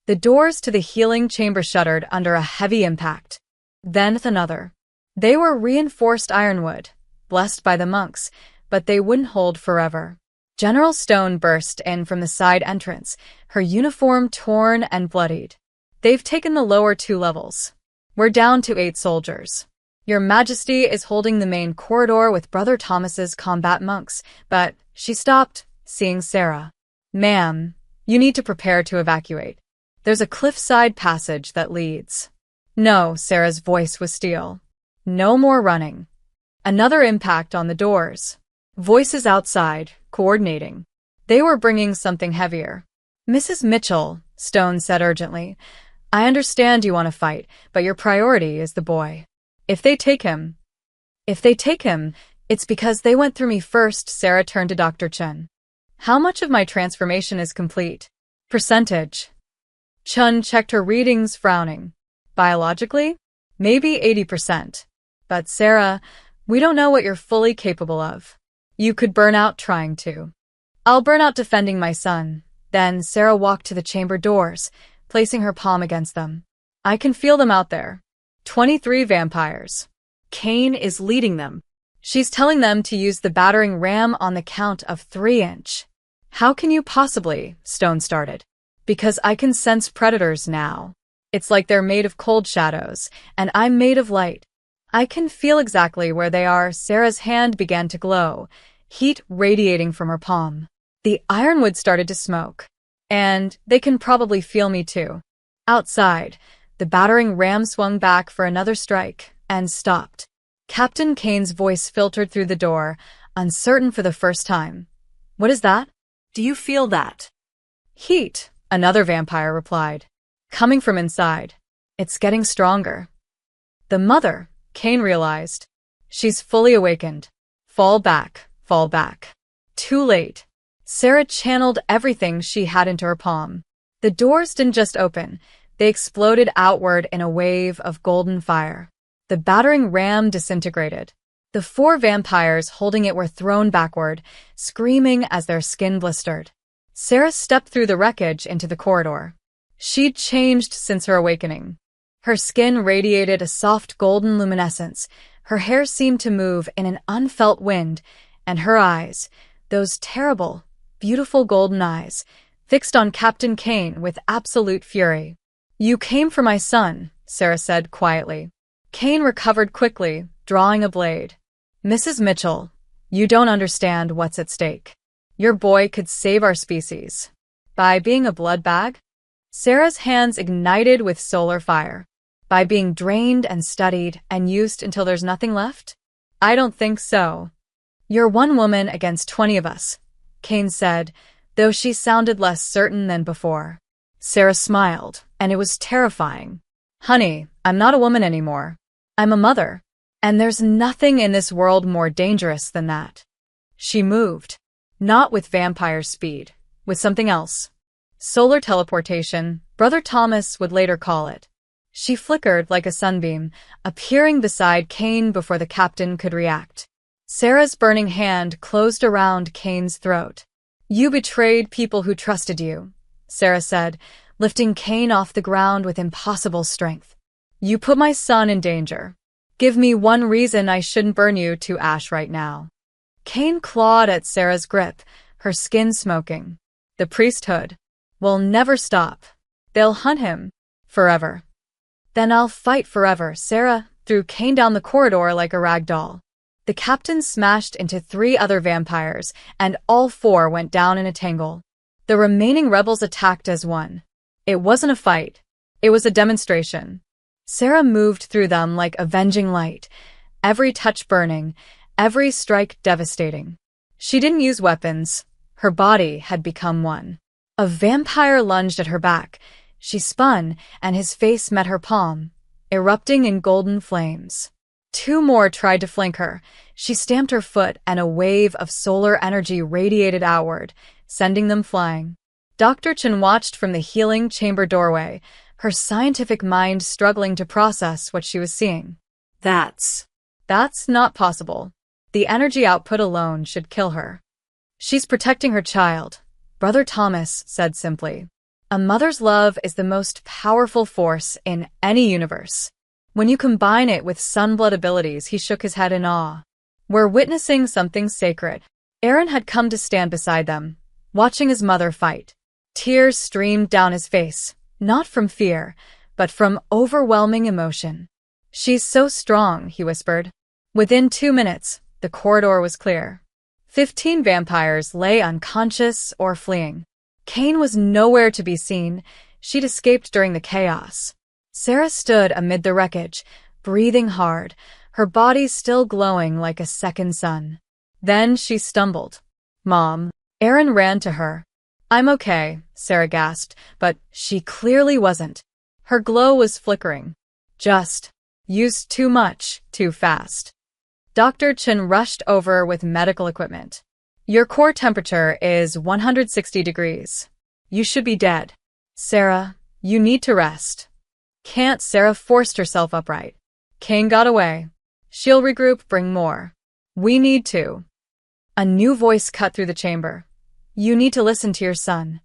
The doors to the healing chamber shuddered under a heavy impact. Then another. They were reinforced ironwood, blessed by the monks, but they wouldn't hold forever. General Stone burst in from the side entrance, her uniform torn and bloodied. They've taken the lower 2 levels. We're down to 8 soldiers. Your Majesty is holding the main corridor with Brother Thomas's combat monks, but she stopped, seeing Sarah. Ma'am, you need to prepare to evacuate. There's a cliffside passage that leads. No, Sarah's voice was steel. No more running. Another impact on the doors. Voices outside, coordinating. They were bringing something heavier. Mrs. Mitchell, Stone said urgently, I understand you want to fight, but your priority is the boy. If they take him, it's because they went through me first. Sarah turned to Dr. Chen. How much of my transformation is complete? Percentage. Chun checked her readings, frowning. Biologically? Maybe 80%. But Sarah, we don't know what you're fully capable of. You could burn out trying to. I'll burn out defending my son. Then Sarah walked to the chamber doors, placing her palm against them. I can feel them out there. 23 vampires. Kane is leading them. She's telling them to use the battering ram on the count of 3-inch. How can you possibly? Stone started. Because I can sense predators now. It's like they're made of cold shadows, and I'm made of light. I can feel exactly where they are. Sarah's hand began to glow, heat radiating from her palm. The ironwood started to smoke. And they can probably feel me too. Outside, the battering ram swung back for another strike, and stopped. Captain Kane's voice filtered through the door, uncertain for the first time. What is that? Do you feel that? Heat, another vampire replied. Coming from inside. It's getting stronger. The mother, Kane realized. She's fully awakened. Fall back, fall back. Too late. Sarah channeled everything she had into her palm. The doors didn't just open. They exploded outward in a wave of golden fire. The battering ram disintegrated. The 4 vampires holding it were thrown backward, screaming as their skin blistered. Sarah stepped through the wreckage into the corridor. She'd changed since her awakening. Her skin radiated a soft golden luminescence, her hair seemed to move in an unfelt wind, and her eyes, those terrible, beautiful golden eyes, fixed on Captain Kane with absolute fury. You came for my son, Sarah said quietly. Kane recovered quickly, drawing a blade. Mrs. Mitchell, you don't understand what's at stake. Your boy could save our species. By being a blood bag? Sarah's hands ignited with solar fire. By being drained and studied and used until there's nothing left? I don't think so. You're one woman against 20 of us, Kane said, though she sounded less certain than before. Sarah smiled, and it was terrifying. Honey, I'm not a woman anymore. I'm a mother. And there's nothing in this world more dangerous than that. She moved. Not with vampire speed, with something else. Solar teleportation, Brother Thomas would later call it. She flickered like a sunbeam, appearing beside Kane before the captain could react. Sarah's burning hand closed around Kane's throat. "You betrayed people who trusted you," Sarah said, lifting Kane off the ground with impossible strength. "You put my son in danger. Give me one reason I shouldn't burn you to ash right now." Kane clawed at Sarah's grip, her skin smoking. "The priesthood will never stop. They'll hunt him forever." "Then I'll fight forever." Sarah threw Kane down the corridor like a rag doll. The captain smashed into 3 other vampires, and all 4 went down in a tangle. The remaining rebels attacked as one. It wasn't a fight. It was a demonstration. Sarah moved through them like avenging light, every touch burning, every strike devastating. She didn't use weapons. Her body had become one. A vampire lunged at her back. She spun, and his face met her palm, erupting in golden flames. 2 more tried to flank her. She stamped her foot, and a wave of solar energy radiated outward, sending them flying. Dr. Chen watched from the healing chamber doorway, her scientific mind struggling to process what she was seeing. That's not possible. The energy output alone should kill her. "She's protecting her child," Brother Thomas said simply. "A mother's love is the most powerful force in any universe. When you combine it with sunblood abilities," he shook his head in awe. "We're witnessing something sacred." Aaron had come to stand beside them, watching his mother fight. Tears streamed down his face, not from fear, but from overwhelming emotion. "She's so strong," he whispered. Within 2 minutes, the corridor was clear. 15 vampires lay unconscious or fleeing. Kane was nowhere to be seen. She'd escaped during the chaos. Sarah stood amid the wreckage, breathing hard, her body still glowing like a second sun. Then she stumbled. "Mom." Aaron ran to her. "I'm okay," Sarah gasped, but she clearly wasn't. Her glow was flickering. "Just used too much, too fast." Dr. Chen rushed over with medical equipment. "Your core temperature is 160 degrees. You should be dead. Sarah, you need to rest." "Can't." Sarah forced herself upright. "Kane got away. She'll regroup, bring more. We need to." A new voice cut through the chamber. "You need to listen to your son."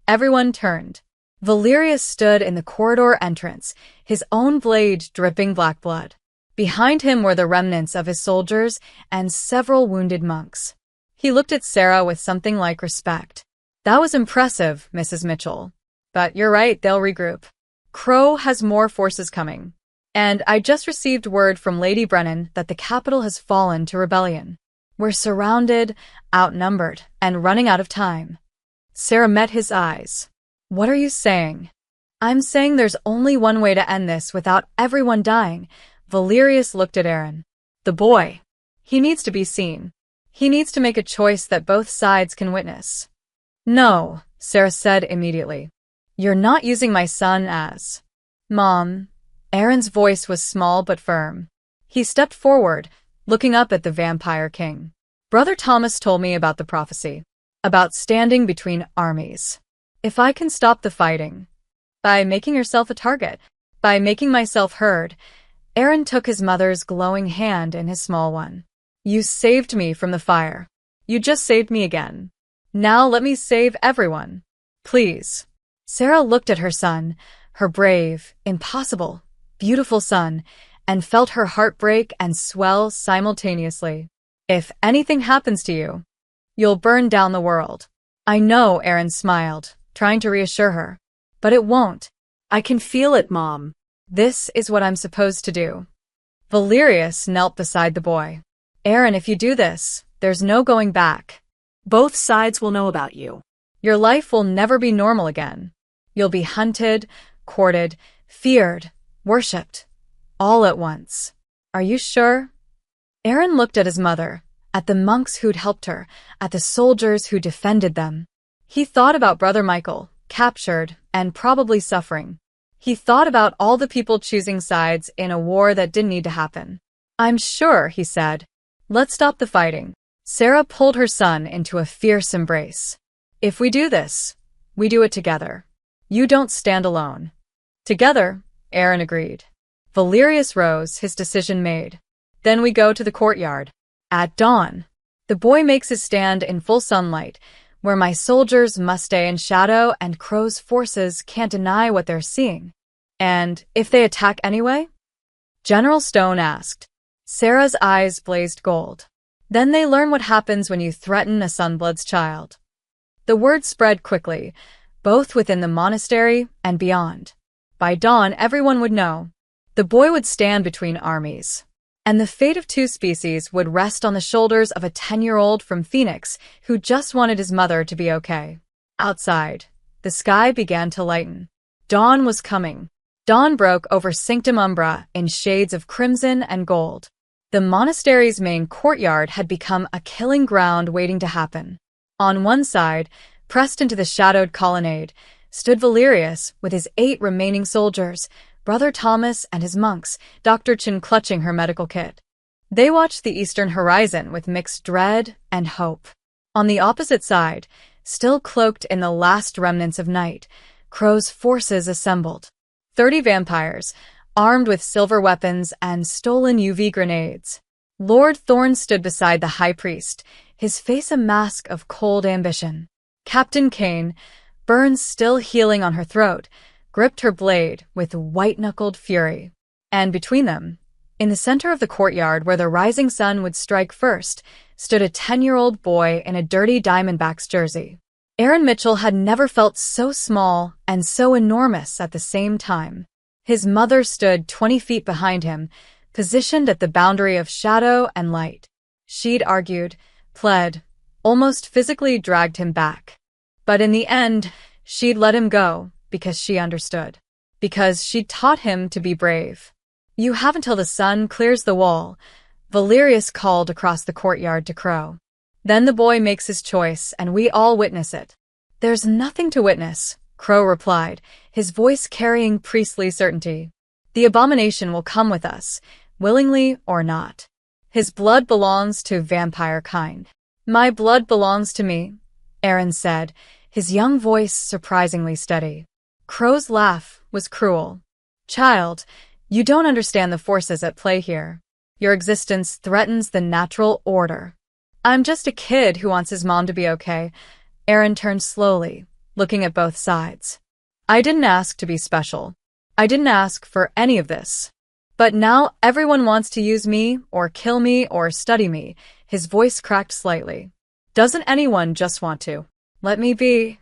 Everyone turned. Valerius stood in the corridor entrance, his own blade dripping black blood. Behind him were the remnants of his soldiers and several wounded monks. He looked at Sarah with something like respect. "That was impressive, Mrs. Mitchell. But you're right, they'll regroup. Crow has more forces coming. And I just received word from Lady Brennan that the capital has fallen to rebellion. We're surrounded, outnumbered, and running out of time." Sarah met his eyes. "What are you saying?" "I'm saying there's only one way to end this without everyone dying." Valerius looked at Aaron. "The boy. He needs to be seen. He needs to make a choice that both sides can witness." "No," Sarah said immediately. "You're not using my son as..." "Mom." Aaron's voice was small but firm. He stepped forward, looking up at the Vampire King. "Brother Thomas told me about the prophecy, about standing between armies. If I can stop the fighting, by making yourself a target, by making myself heard." Aaron took his mother's glowing hand in his small one. "You saved me from the fire. You just saved me again. Now let me save everyone. Please." Sarah looked at her son, her brave, impossible, beautiful son, and felt her heart break and swell simultaneously. "If anything happens to you, you'll burn down the world." "I know," Aaron smiled, trying to reassure her. "But it won't. I can feel it, Mom. This is what I'm supposed to do." Valerius knelt beside the boy. "Aaron, if you do this, there's no going back. Both sides will know about you. Your life will never be normal again. You'll be hunted, courted, feared, worshipped, all at once. Are you sure?" Aaron looked at his mother, at the monks who'd helped her, at the soldiers who defended them. He thought about Brother Michael, captured and probably suffering. He thought about all the people choosing sides in a war that didn't need to happen. "I'm sure," he said. "Let's stop the fighting." Sarah pulled her son into a fierce embrace. "If we do this, We do it together. You don't stand alone. Together, Aaron agreed. Valerius rose, his decision made. Then we go to the courtyard. At dawn, the boy makes his stand in full sunlight, where my soldiers must stay in shadow and Crow's forces can't deny what they're seeing. And if they attack anyway? General Stone asked. Sarah's eyes blazed gold. Then they learn what happens when you threaten a Sunblood's child. The word spread quickly, both within the monastery and beyond. By dawn, everyone would know. The boy would stand between armies. And the fate of two species would rest on the shoulders of a 10-year-old from Phoenix who just wanted his mother to be okay. Outside, the sky began to lighten. Dawn was coming. Dawn broke over Sanctum Umbra in shades of crimson and gold. The monastery's main courtyard had become a killing ground waiting to happen. On one side, pressed into the shadowed colonnade, stood Valerius with his 8 remaining soldiers, Brother Thomas and his monks, Dr. Chin clutching her medical kit. They watched the eastern horizon with mixed dread and hope. On the opposite side, still cloaked in the last remnants of night, Crow's forces assembled. 30 vampires, armed with silver weapons and stolen UV grenades. Lord Thorne stood beside the high priest, his face a mask of cold ambition. Captain Kane, burns still healing on her throat, gripped her blade with white-knuckled fury. And between them, in the center of the courtyard where the rising sun would strike first, stood a 10-year-old boy in a dirty Diamondbacks jersey. Aaron Mitchell had never felt so small and so enormous at the same time. His mother stood 20 feet behind him, positioned at the boundary of shadow and light. She'd argued, pled, almost physically dragged him back. But in the end, she'd let him go because she understood. Because she'd taught him to be brave. You have until the sun clears the wall, Valerius called across the courtyard to Crow. Then the boy makes his choice, and we all witness it. There's nothing to witness, Crow replied, his voice carrying priestly certainty. The abomination will come with us, willingly or not. His blood belongs to vampire kind. My blood belongs to me, Aaron said, his young voice surprisingly steady. Crow's laugh was cruel. Child, you don't understand the forces at play here. Your existence threatens the natural order. I'm just a kid who wants his mom to be okay. Aaron turned slowly, looking at both sides. I didn't ask to be special. I didn't ask for any of this. But now everyone wants to use me, or kill me, or study me. His voice cracked slightly. Doesn't anyone just want to? Let me be.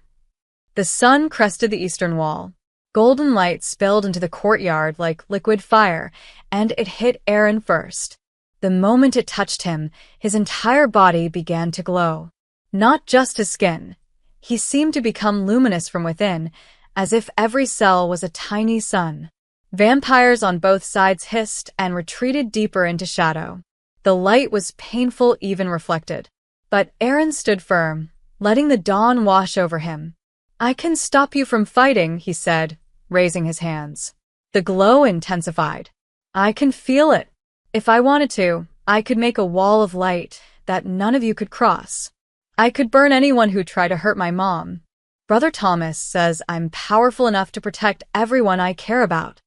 The sun crested the eastern wall. Golden light spilled into the courtyard like liquid fire, and it hit Aaron first. The moment it touched him, his entire body began to glow. Not just his skin. He seemed to become luminous from within, as if every cell was a tiny sun. Vampires on both sides hissed and retreated deeper into shadow. The light was painful even reflected. But Aaron stood firm, letting the dawn wash over him. I can stop you from fighting, he said, raising his hands. The glow intensified. I can feel it. If I wanted to, I could make a wall of light that none of you could cross. I could burn anyone who tried to hurt my mom. Brother Thomas says I'm powerful enough to protect everyone I care about.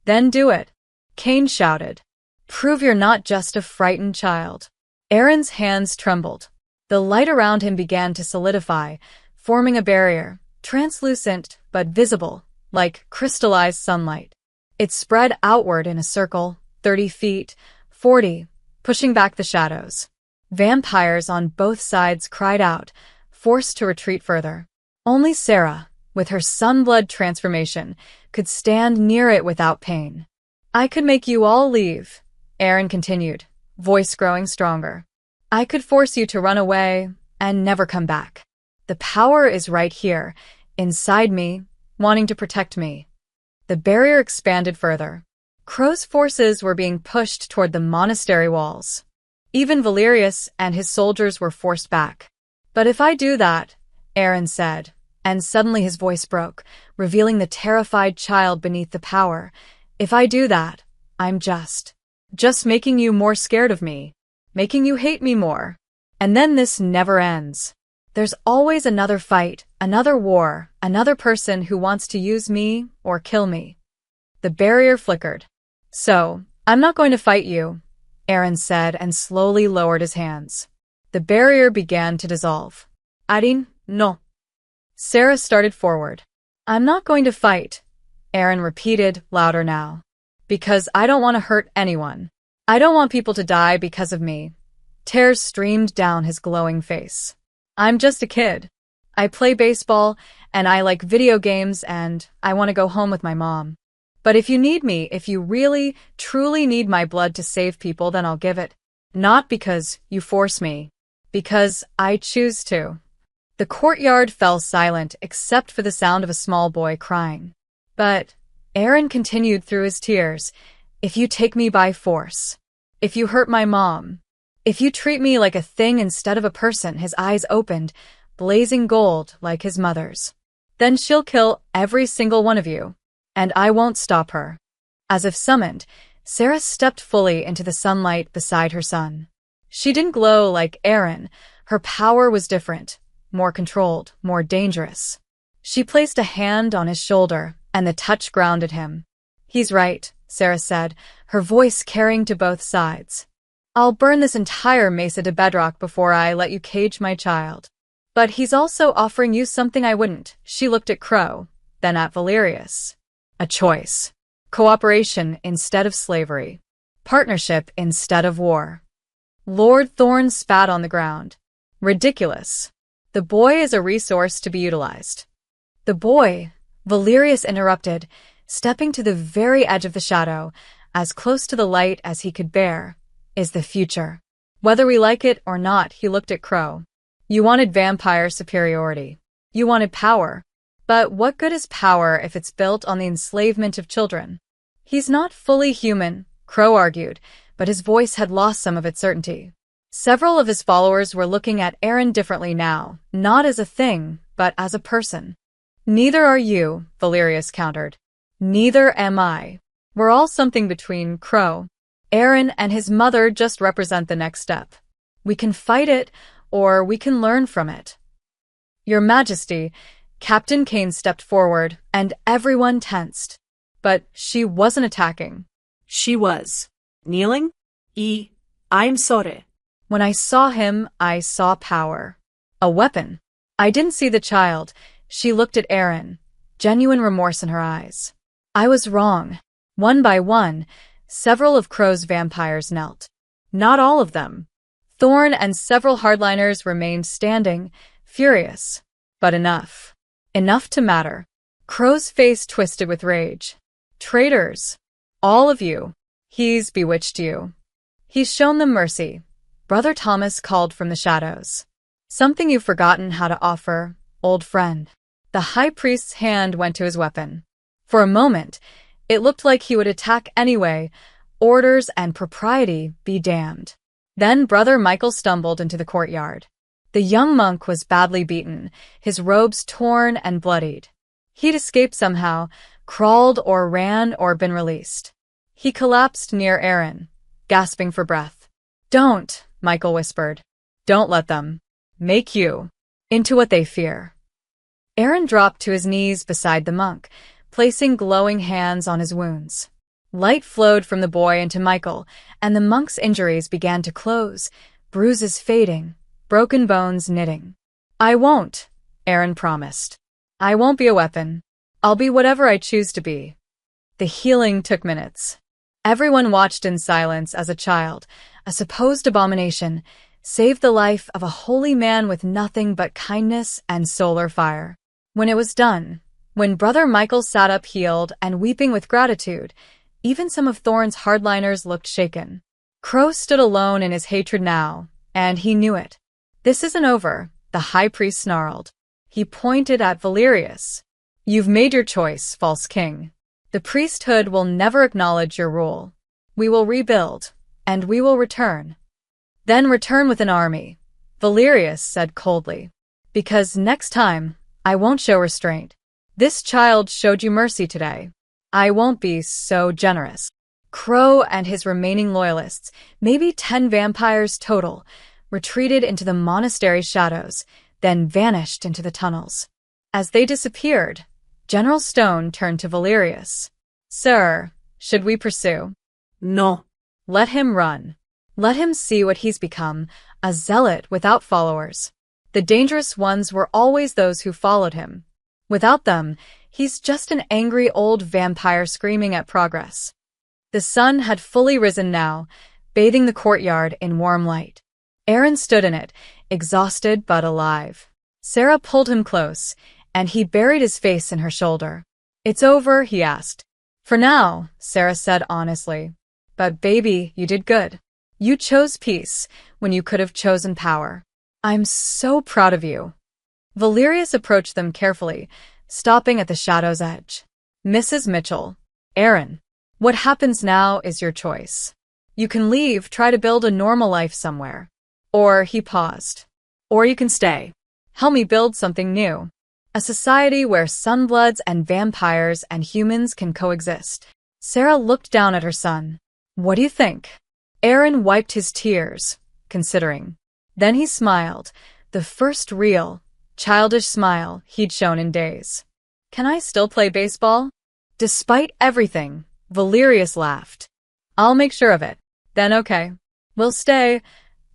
Then do it. Kane shouted. Prove you're not just a frightened child. Aaron's hands trembled. The light around him began to solidify, forming a barrier, translucent but visible, like crystallized sunlight. It spread outward in a circle, 30 feet, 40, pushing back the shadows. Vampires on both sides cried out, forced to retreat further. Only Sarah, with her sunblood transformation, could stand near it without pain. I could make you all leave, Aaron continued, voice growing stronger. I could force you to run away and never come back. The power is right here, inside me, wanting to protect me. The barrier expanded further. Crow's forces were being pushed toward the monastery walls. Even Valerius and his soldiers were forced back. But if I do that, Aaron said, and suddenly his voice broke, revealing the terrified child beneath the power. If I do that, I'm just making you more scared of me, making you hate me more. And then this never ends. There's always another fight, another war, another person who wants to use me or kill me. The barrier flickered. So, I'm not going to fight you, Aaron said and slowly lowered his hands. The barrier began to dissolve. Arin, no. Sarah started forward. I'm not going to fight, Aaron repeated, louder now. Because I don't want to hurt anyone. I don't want people to die because of me. Tears streamed down his glowing face. I'm just a kid. I play baseball, and I like video games, and I want to go home with my mom. But if you need me, if you really, truly need my blood to save people, then I'll give it. Not because you force me. Because I choose to. The courtyard fell silent except for the sound of a small boy crying. But Aaron continued through his tears. If you take me by force. If you hurt my mom. If you treat me like a thing instead of a person, his eyes opened, blazing gold like his mother's. Then she'll kill every single one of you. And I won't stop her. As if summoned, Sarah stepped fully into the sunlight beside her son. She didn't glow like Aaron. Her power was different, more controlled, more dangerous. She placed a hand on his shoulder, and the touch grounded him. He's right, Sarah said, her voice carrying to both sides. I'll burn this entire mesa to bedrock before I let you cage my child. But he's also offering you something I wouldn't. She looked at Crow, then at Valerius. A choice. Cooperation instead of slavery. Partnership instead of war. Lord Thorne spat on the ground. Ridiculous. The boy is a resource to be utilized. The boy, Valerius interrupted, stepping to the very edge of the shadow, as close to the light as he could bear, is the future. Whether we like it or not, he looked at Crow. You wanted vampire superiority. You wanted power. But what good is power if it's built on the enslavement of children? He's not fully human, Crow argued, but his voice had lost some of its certainty. Several of his followers were looking at Aaron differently now, not as a thing, but as a person. Neither are you, Valerius countered. Neither am I. We're all something between, Crow. Aaron and his mother just represent the next step. We can fight it, or we can learn from it. Your Majesty, Captain Kane stepped forward, and everyone tensed. But she wasn't attacking. She was. Kneeling? I'm sorry. When I saw him, I saw power. A weapon. I didn't see the child. She looked at Aaron, genuine remorse in her eyes. I was wrong. One by one, several of Crow's vampires knelt. Not all of them. Thorne and several hardliners remained standing, furious. But enough. Enough to matter. Crow's face twisted with rage. Traitors. All of you. He's bewitched you. He's shown them mercy. Brother Thomas called from the shadows. Something you've forgotten how to offer, old friend. The high priest's hand went to his weapon. For a moment, it looked like he would attack anyway. Orders and propriety be damned. Then Brother Michael stumbled into the courtyard. The young monk was badly beaten, his robes torn and bloodied. He'd escaped somehow, crawled or ran or been released. He collapsed near Aaron, gasping for breath. Don't, Michael whispered. Don't let them make you into what they fear. Aaron dropped to his knees beside the monk, placing glowing hands on his wounds. Light flowed from the boy into Michael, and the monk's injuries began to close, bruises fading, broken bones knitting. I won't, Aaron promised. I won't be a weapon. I'll be whatever I choose to be. The healing took minutes. Everyone watched in silence as a child, a supposed abomination, saved the life of a holy man with nothing but kindness and solar fire. When it was done, when Brother Michael sat up healed and weeping with gratitude, even some of Thorne's hardliners looked shaken. Crow stood alone in his hatred now, and he knew it. This isn't over, the high priest snarled. He pointed at Valerius. You've made your choice, false king. The priesthood will never acknowledge your rule. We will rebuild, and we will return. Then return with an army, Valerius said coldly. Because next time, I won't show restraint. This child showed you mercy today. I won't be so generous. Crow and his remaining loyalists, maybe 10 vampires total, retreated into the monastery's shadows, then vanished into the tunnels. As they disappeared, General Stone turned to Valerius. "Sir, should we pursue?" No. "Let him run. Let him see what he's become, a zealot without followers. The dangerous ones were always those who followed him. Without them, he's just an angry old vampire screaming at progress." The sun had fully risen now, bathing the courtyard in warm light. Aaron stood in it, exhausted but alive. Sarah pulled him close, and he buried his face in her shoulder. "It's over?" he asked. "For now," Sarah said honestly. "But baby, you did good. You chose peace when you could have chosen power. I'm so proud of you." Valerius approached them carefully, stopping at the shadow's edge. "Mrs. Mitchell, Aaron, what happens now is your choice. You can leave, try to build a normal life somewhere. Or," he paused, "or you can stay. Help me build something new. A society where sunbloods and vampires and humans can coexist." Sarah looked down at her son. "What do you think?" Aaron wiped his tears, considering. Then he smiled, the first real, childish smile he'd shown in days. "Can I still play baseball?" Despite everything, Valerius laughed. "I'll make sure of it. Then okay. We'll stay."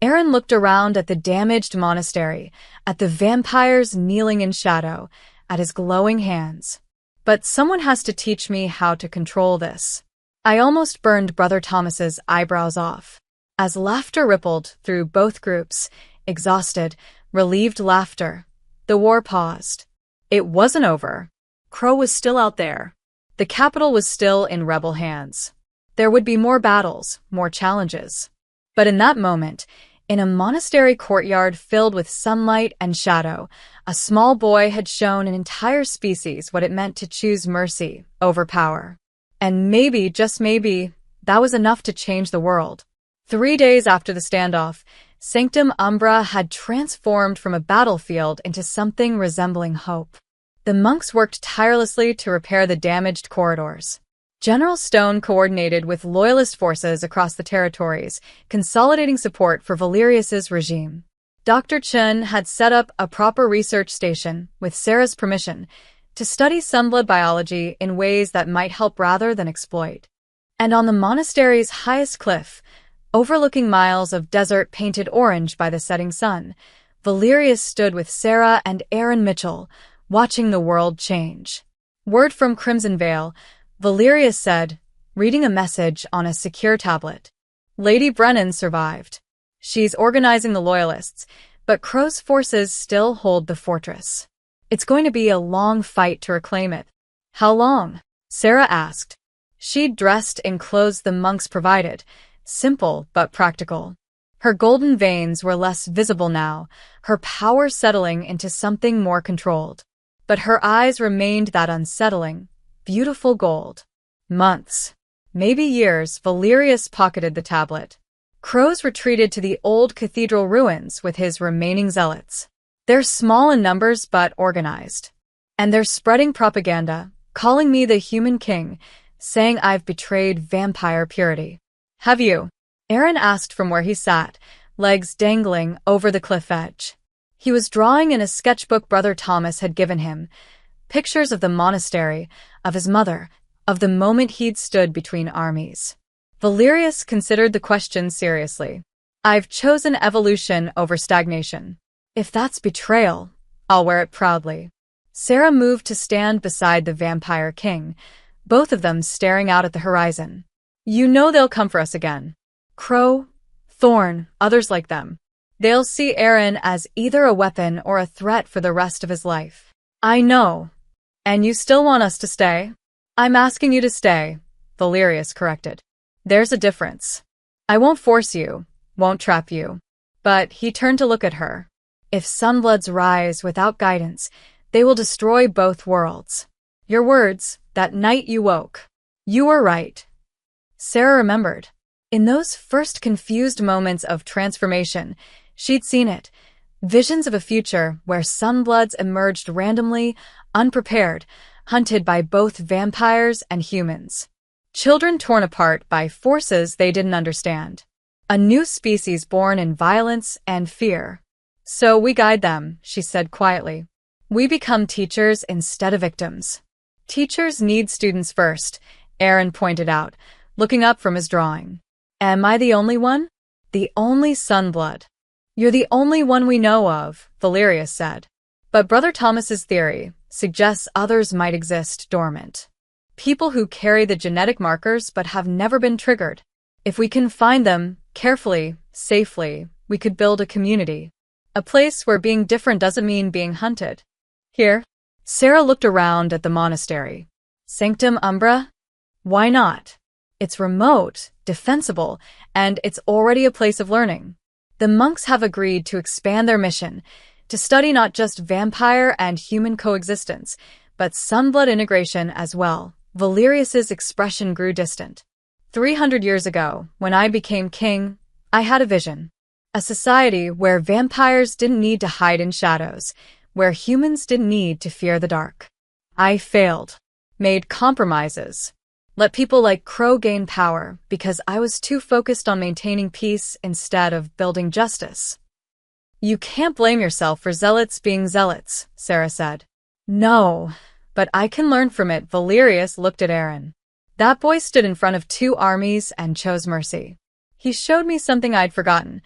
Aaron looked around at the damaged monastery, at the vampires kneeling in shadow, at his glowing hands. "But someone has to teach me how to control this." I almost burned Brother Thomas's eyebrows off. As laughter rippled through both groups, exhausted, relieved laughter, the war paused. It wasn't over. Crow was still out there. The capital was still in rebel hands. There would be more battles, more challenges. But in that moment, in a monastery courtyard filled with sunlight and shadow, a small boy had shown an entire species what it meant to choose mercy over power. And maybe, just maybe, that was enough to change the world. 3 days after the standoff, Sanctum Umbra had transformed from a battlefield into something resembling hope. The monks worked tirelessly to repair the damaged corridors. General Stone coordinated with loyalist forces across the territories, consolidating support for Valerius's regime. Dr. Chun had set up a proper research station, with Sarah's permission, to study sunblood biology in ways that might help rather than exploit. And on the monastery's highest cliff, overlooking miles of desert painted orange by the setting sun, Valerius stood with Sarah and Aaron Mitchell, watching the world change. Word from Crimson Vale, Valerius said, reading a message on a secure tablet. "Lady Brennan survived. She's organizing the loyalists, but Crow's forces still hold the fortress. It's going to be a long fight to reclaim it." "How long?" Sarah asked. She'd dressed in clothes the monks provided, simple but practical. Her golden veins were less visible now, her power settling into something more controlled. But her eyes remained that unsettling, beautiful gold. "Months. Maybe years." Valerius pocketed the tablet. "Crows retreated to the old cathedral ruins with his remaining zealots. They're small in numbers but organized. And they're spreading propaganda, calling me the human king, saying I've betrayed vampire purity." "Have you?" Aaron asked from where he sat, legs dangling over the cliff edge. He was drawing in a sketchbook Brother Thomas had given him, pictures of the monastery, of his mother, of the moment he'd stood between armies. Valerius considered the question seriously. "I've chosen evolution over stagnation. If that's betrayal, I'll wear it proudly." Sarah moved to stand beside the vampire king, both of them staring out at the horizon. "You know they'll come for us again. Crow, Thorn, others like them. They'll see Aaron as either a weapon or a threat for the rest of his life." "I know. And you still want us to stay?" "I'm asking you to stay," Valerius corrected. "There's a difference. I won't force you, won't trap you." But he turned to look at her. "If sunbloods rise without guidance, they will destroy both worlds. Your words, that night you woke. You were right." Sarah remembered. In those first confused moments of transformation, she'd seen it. Visions of a future where sunbloods emerged randomly, unprepared, hunted by both vampires and humans. Children torn apart by forces they didn't understand. A new species born in violence and fear. So we guide them, she said quietly. We become teachers instead of victims. Teachers need students first, Aaron pointed out, looking up from his drawing. Am I the only one? The only Sunblood. You're the only one we know of, Valerius said. But Brother Thomas's theory suggests others might exist dormant. People who carry the genetic markers but have never been triggered. If we can find them, carefully, safely, we could build a community. A place where being different doesn't mean being hunted. Here, Sarah looked around at the monastery. Sanctum Umbra? Why not? It's remote, defensible, and it's already a place of learning. The monks have agreed to expand their mission, to study not just vampire and human coexistence, but Sunblood integration as well. Valerius's expression grew distant. 300 years ago, when I became king, I had a vision. A society where vampires didn't need to hide in shadows, where humans didn't need to fear the dark. I failed, made compromises, let people like Crow gain power because I was too focused on maintaining peace instead of building justice. You can't blame yourself for zealots being zealots, Sarah said. No, but I can learn from it. Valerius looked at Aaron. That boy stood in front of 2 armies and chose mercy. He showed me something I'd forgotten,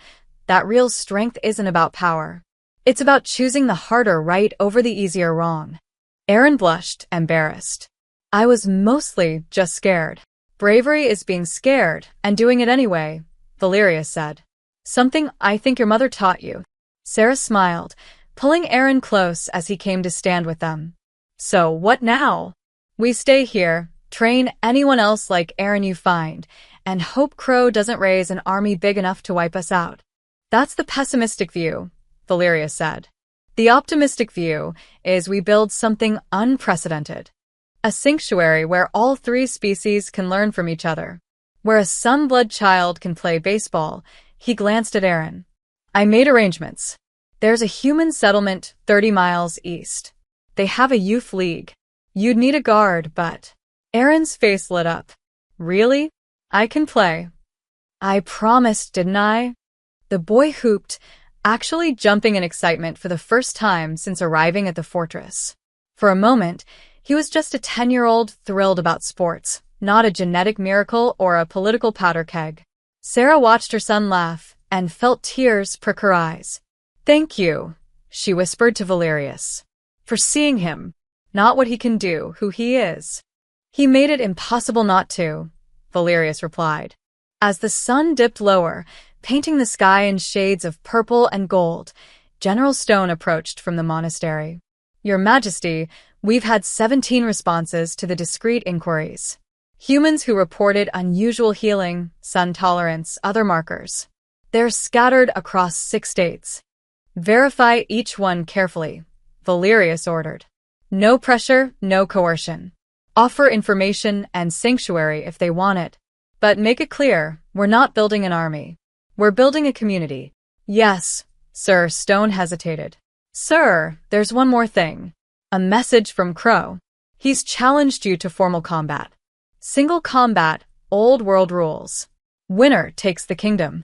that real strength isn't about power. It's about choosing the harder right over the easier wrong. Aaron blushed, embarrassed. I was mostly just scared. Bravery is being scared and doing it anyway, Valerius said. Something I think your mother taught you. Sarah smiled, pulling Aaron close as he came to stand with them. So what now? We stay here, train anyone else like Aaron you find, and hope Crow doesn't raise an army big enough to wipe us out. That's the pessimistic view, Valerius said. The optimistic view is we build something unprecedented. A sanctuary where all 3 species can learn from each other. Where a Sunblood child can play baseball. He glanced at Aaron. I made arrangements. There's a human settlement 30 miles east. They have a youth league. You'd need a guard, but... Aaron's face lit up. Really? I can play. I promised, didn't I? The boy hooped, actually jumping in excitement for the first time since arriving at the fortress. For a moment, he was just a 10-year-old thrilled about sports, not a genetic miracle or a political powder keg. Sarah watched her son laugh and felt tears prick her eyes. Thank you, she whispered to Valerius, for seeing him, not what he can do, who he is. He made it impossible not to, Valerius replied. As the sun dipped lower, painting the sky in shades of purple and gold, General Stone approached from the monastery. Your Majesty, we've had 17 responses to the discreet inquiries. Humans who reported unusual healing, sun tolerance, other markers. They're scattered across 6 states. Verify each one carefully, Valerius ordered. No pressure, no coercion. Offer information and sanctuary if they want it. But make it clear, we're not building an army. We're building a community. Yes, sir. Stone hesitated. Sir, there's one more thing. A message from Crow. He's challenged you to formal combat. Single combat, old world rules. Winner takes the kingdom.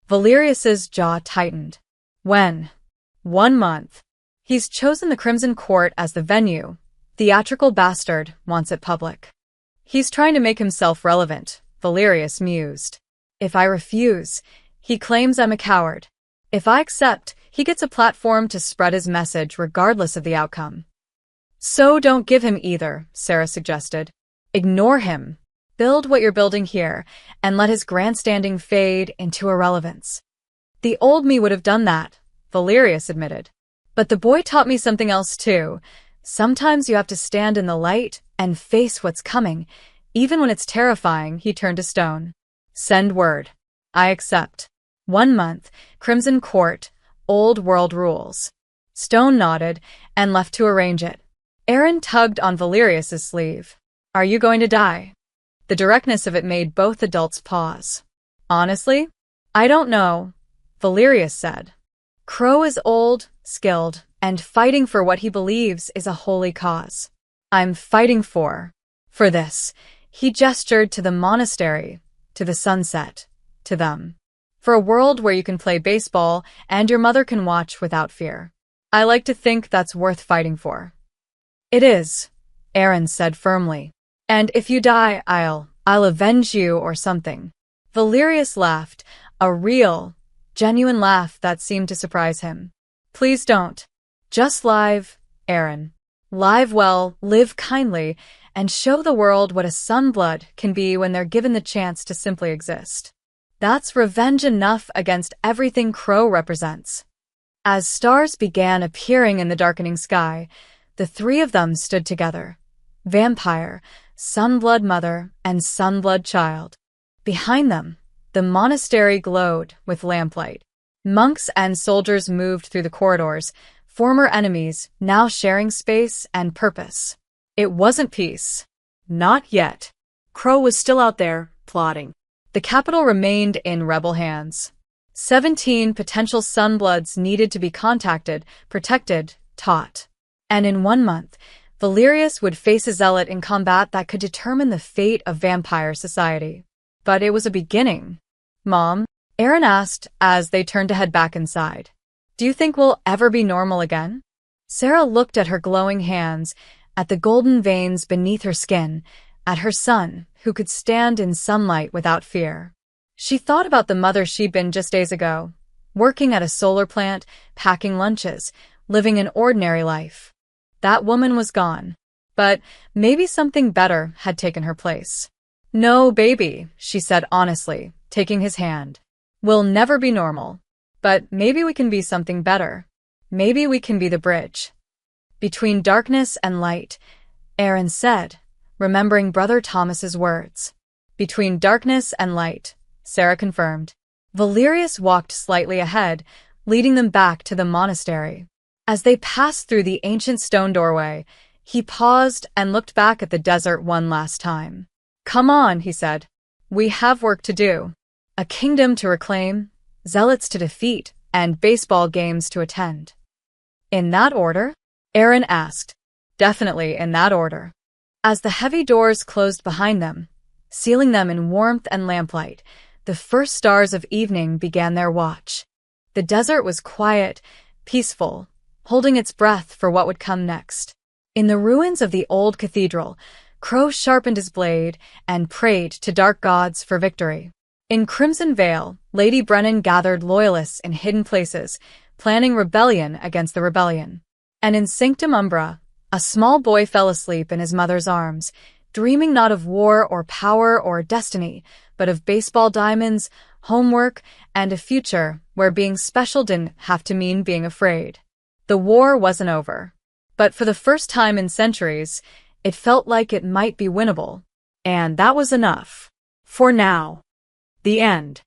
Valerius's jaw tightened. When? 1 month. He's chosen the Crimson Court as the venue. Theatrical bastard wants it public. He's trying to make himself relevant, Valerius mused. If I refuse, he claims I'm a coward. If I accept, he gets a platform to spread his message regardless of the outcome. So don't give him either, Sarah suggested. Ignore him. Build what you're building here, and let his grandstanding fade into irrelevance. The old me would have done that, Valerius admitted. But the boy taught me something else too. Sometimes you have to stand in the light and face what's coming, even when it's terrifying. He turned to Stone. Send word. I accept. 1 month, Crimson Court, old world rules. Stone nodded and left to arrange it. Aaron tugged on Valerius's sleeve. Are you going to die? The directness of it made both adults pause. Honestly, I don't know, Valerius said. Crow is old, skilled, and fighting for what he believes is a holy cause. I'm fighting for this. He gestured to the monastery, to the sunset, to them. For a world where you can play baseball and your mother can watch without fear. I like to think that's worth fighting for. It is, Aaron said firmly. And if you die, I'll avenge you or something. Valerius laughed, a real, genuine laugh that seemed to surprise him. Please don't. Just live, Aaron. Live well, live kindly, and show the world what a sunblood can be when they're given the chance to simply exist. That's revenge enough against everything Crow represents. As stars began appearing in the darkening sky, the three of them stood together. Vampire, Sunblood Mother, and Sunblood Child. Behind them, the monastery glowed with lamplight. Monks and soldiers moved through the corridors, former enemies now sharing space and purpose. It wasn't peace. Not yet. Crow was still out there, plotting. The capital remained in rebel hands. 17 potential Sunbloods needed to be contacted, protected, taught. And in 1 month, Valerius would face a zealot in combat that could determine the fate of vampire society. But it was a beginning. Mom, Aaron asked as they turned to head back inside. Do you think we'll ever be normal again? Sarah looked at her glowing hands, at the golden veins beneath her skin, at her son, who could stand in sunlight without fear. She thought about the mother she'd been just days ago, working at a solar plant, packing lunches, living an ordinary life. That woman was gone. But maybe something better had taken her place. No, baby, she said honestly, taking his hand. We'll never be normal. But maybe we can be something better. Maybe we can be the bridge. Between darkness and light, Aaron said, remembering Brother Thomas's words. Between darkness and light, Sarah confirmed. Valerius walked slightly ahead, leading them back to the monastery. As they passed through the ancient stone doorway, he paused and looked back at the desert one last time. Come on, he said. We have work to do. A kingdom to reclaim, zealots to defeat, and baseball games to attend. In that order? Aaron asked. Definitely in that order. As the heavy doors closed behind them, sealing them in warmth and lamplight, the first stars of evening began their watch. The desert was quiet, peaceful, holding its breath for what would come next. In the ruins of the old cathedral, Crow sharpened his blade and prayed to dark gods for victory. In Crimson Vale, Lady Brennan gathered loyalists in hidden places, planning rebellion against the rebellion. And in Sanctum Umbra, a small boy fell asleep in his mother's arms, dreaming not of war or power or destiny, but of baseball diamonds, homework, and a future where being special didn't have to mean being afraid. The war wasn't over. But for the first time in centuries, it felt like it might be winnable. And that was enough. For now. The end.